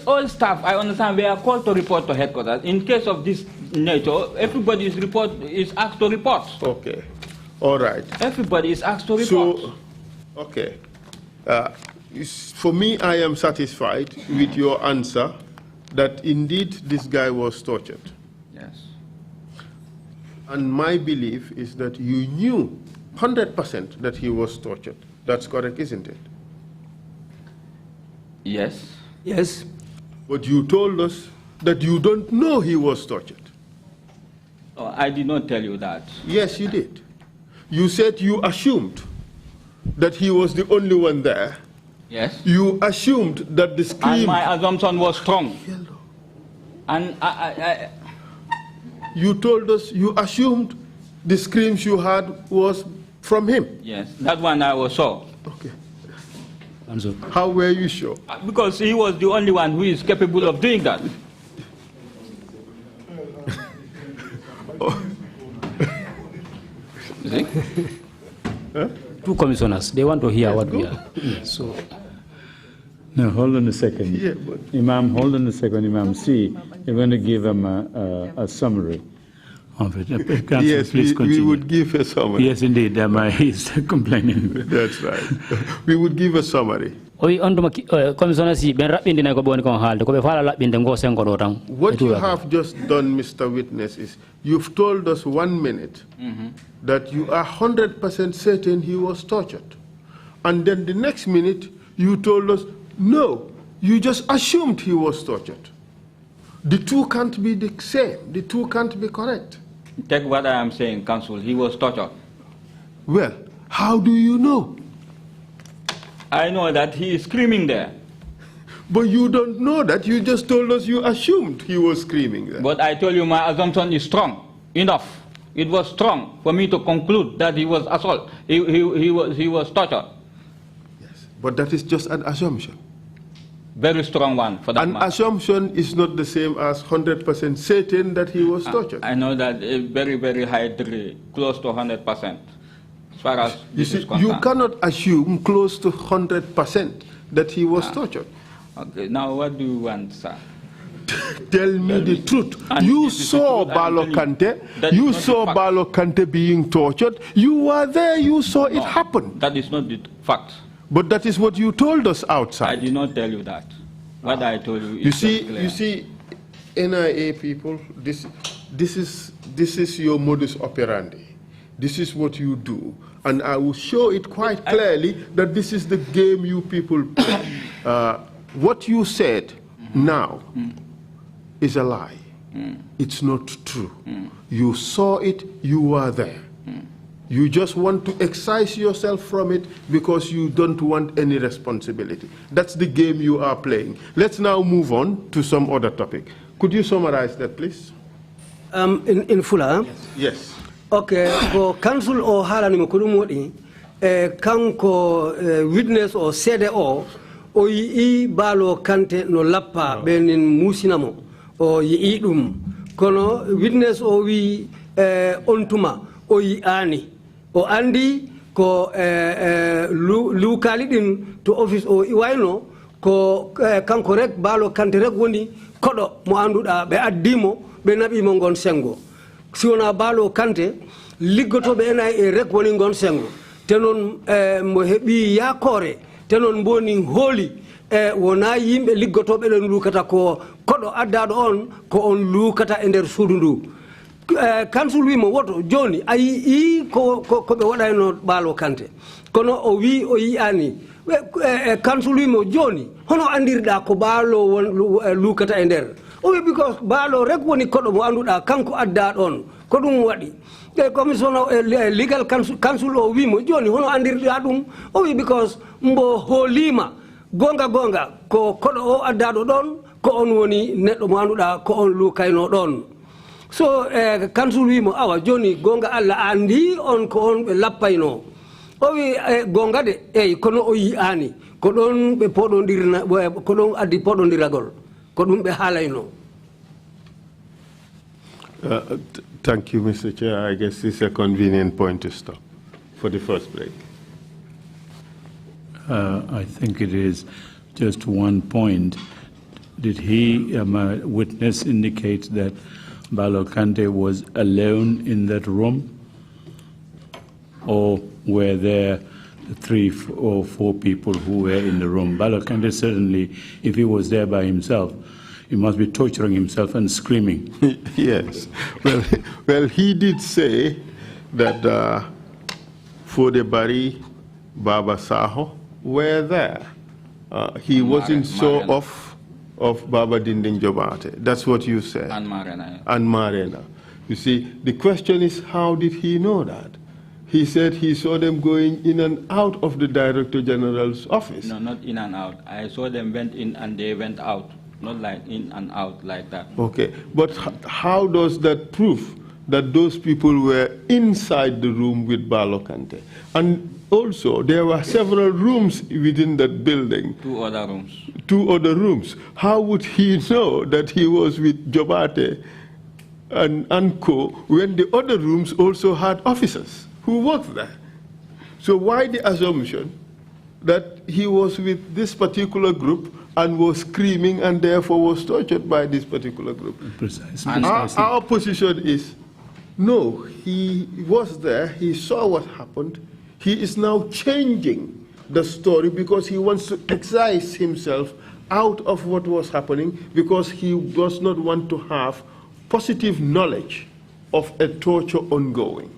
all staff, I understand, we are called to report to headquarters. In case of this nature, everybody is asked to report. Okay. All right. Everybody is asked to report. So, okay. For me, I am satisfied with your answer that indeed this guy was tortured. Yes. And my belief is that you knew 100% that he was tortured. That's correct, isn't it? Yes. Yes. But you told us that you don't know he was tortured. Oh, I did not tell you that. Yes, you did. You said you assumed that he was the only one there. Yes. You assumed that the scream... And my assumption was strong. Yellow. And you told us you assumed the screams you had was from him. Yes, that one I was sure. Okay. How were you sure? Because he was the only one who is capable of doing that. See? Huh? Two commissioners, they want to hear what we are. So. No, hold on a second. Yeah, Imam, hold on a second, Imam. See, you're going to give him a summary of it. Council, yes, please we would give a summary. Yes, indeed. He's complaining. That's right. We would give a summary. What you have just done, Mr. Witness, is you've told us 1 minute that you are 100% certain he was tortured. And then the next minute, you told us, no, you just assumed he was tortured. The two can't be the same. The two can't be correct. Take what I am saying, Council. He was tortured. Well, how do you know? I know that he is screaming there. But you don't know that. You just told us you assumed he was screaming there. But I told you my assumption is strong enough. It was strong for me to conclude that he was assault. He was tortured. Yes, but that is just an assumption. Very strong one for that An matter. assumption is not the same as 100% certain that he was tortured. I know that a very, very high degree, close to 100%. As far as this is concerned. You cannot assume close to 100% that he was tortured. Okay, now what do you want, sir? Tell me the truth. You saw Balo Kante. You saw Balo Kante being tortured. You were there. You saw it happen. That is not the fact. But that is what you told us outside. I did not tell you that. What I told you is you see, NIA people, this is your modus operandi. This is what you do. And I will show it quite clearly that this is the game you people play. What you said now is a lie. It's not true. You saw it, you were there. You just want to excise yourself from it because you don't want any responsibility. That's the game you are playing. Let's now move on to some other topic. Could you summarize that, please? In full, Yes. Okay, for council or halani mokulumodi, kanko witness or sede o yi balo kante no lappa benin musinamo o yi kono witness o wi ontuma o yi ani o andi ko lukali din to office o iwayno ko kanko rek balo kante rek woni kodo mo anduda be addimo be nabi mo ngon sengo si wona balo kante liggoto be NIA rek woni ngon sengo tenon mo hebi yakore tenon boni holi wona yimbe liggoto be len lukata ko kodo addado on ko on lukata e der suudu ndu council wi mo woto joni ayi ko be wadayno balo kante kono o wi o yi ani council wi mo joni hono andirda ko balo lukata e der o wi because balo rek woni kodo mo anduda kanko adda don ko dum wadi e commission legal council o wi mo joni hono andirda dum o wi because mbo holima gonga ko kodo o addado don ko on woni neddo mo anduda ko on lukayno don so council wi mo awa joni gonga alla andi on ko on be lappayno o wi gonga de kono o yi ani ko don be podondirna ko don addi podondiragol ko dum be halayno. Thank you, Mr. Chair. I guess this is a convenient point to stop for the first break. I think it is just one point. Did he, witness, indicate that Balo Kante was alone in that room? Or were there 3 or 4 people who were in the room? Balo Kante certainly, if he was there by himself, he must be torturing himself and screaming. Yes. Well, he did say that Fode Bari, Baba Saho were there. He wasn't so off of Baba Dinding Jobate. That's what you said. And Marena. And Marena. You see, the question is, how did he know that? He said he saw them going in and out of the Director General's office. No, not in and out. I saw them went in and they went out. Not like in and out like that. Okay, but how does that prove that those people were inside the room with Balo Kante? And also, there were several rooms within that building. 2 other rooms. 2 other rooms. How would he know that he was with Jobate and co when the other rooms also had officers who worked there? So why the assumption that he was with this particular group and was screaming and therefore was tortured by this particular group? Precisely. Our position is, no, he was there, he saw what happened, he is now changing the story because he wants to excise himself out of what was happening because he does not want to have positive knowledge of a torture ongoing.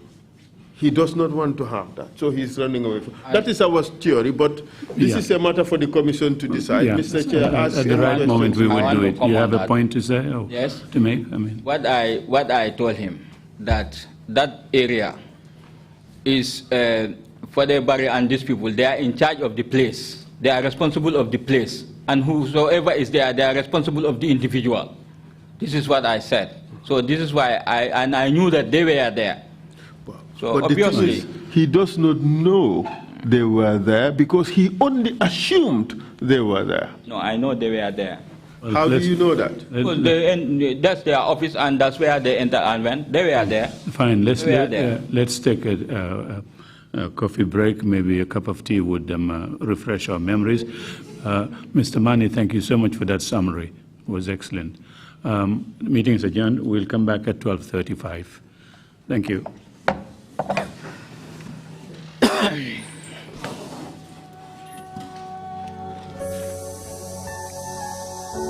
He does not want to have that, so he's running away from that. Is our theory, but this is a matter for the Commission to decide. Mr. Chair, at the right moment we will do it. You have a point to say? Or yes. To make? I mean, what I told him that area is for the Barry and these people. They are in charge of the place. They are responsible of the place, and whosoever is there, they are responsible of the individual. This is what I said. So this is why I knew that they were there. So but obviously, the thing is, he does not know they were there because he only assumed they were there. no, I know they were there. Well, How do you know that? Well, that's their office, and that's where they entered and went. They were there. Fine. Let's there. let's take a coffee break. Maybe a cup of tea would refresh our memories. Mr. Mani, thank you so much for that summary. It was excellent. Meeting is adjourned. We'll come back at 12:35. Thank you.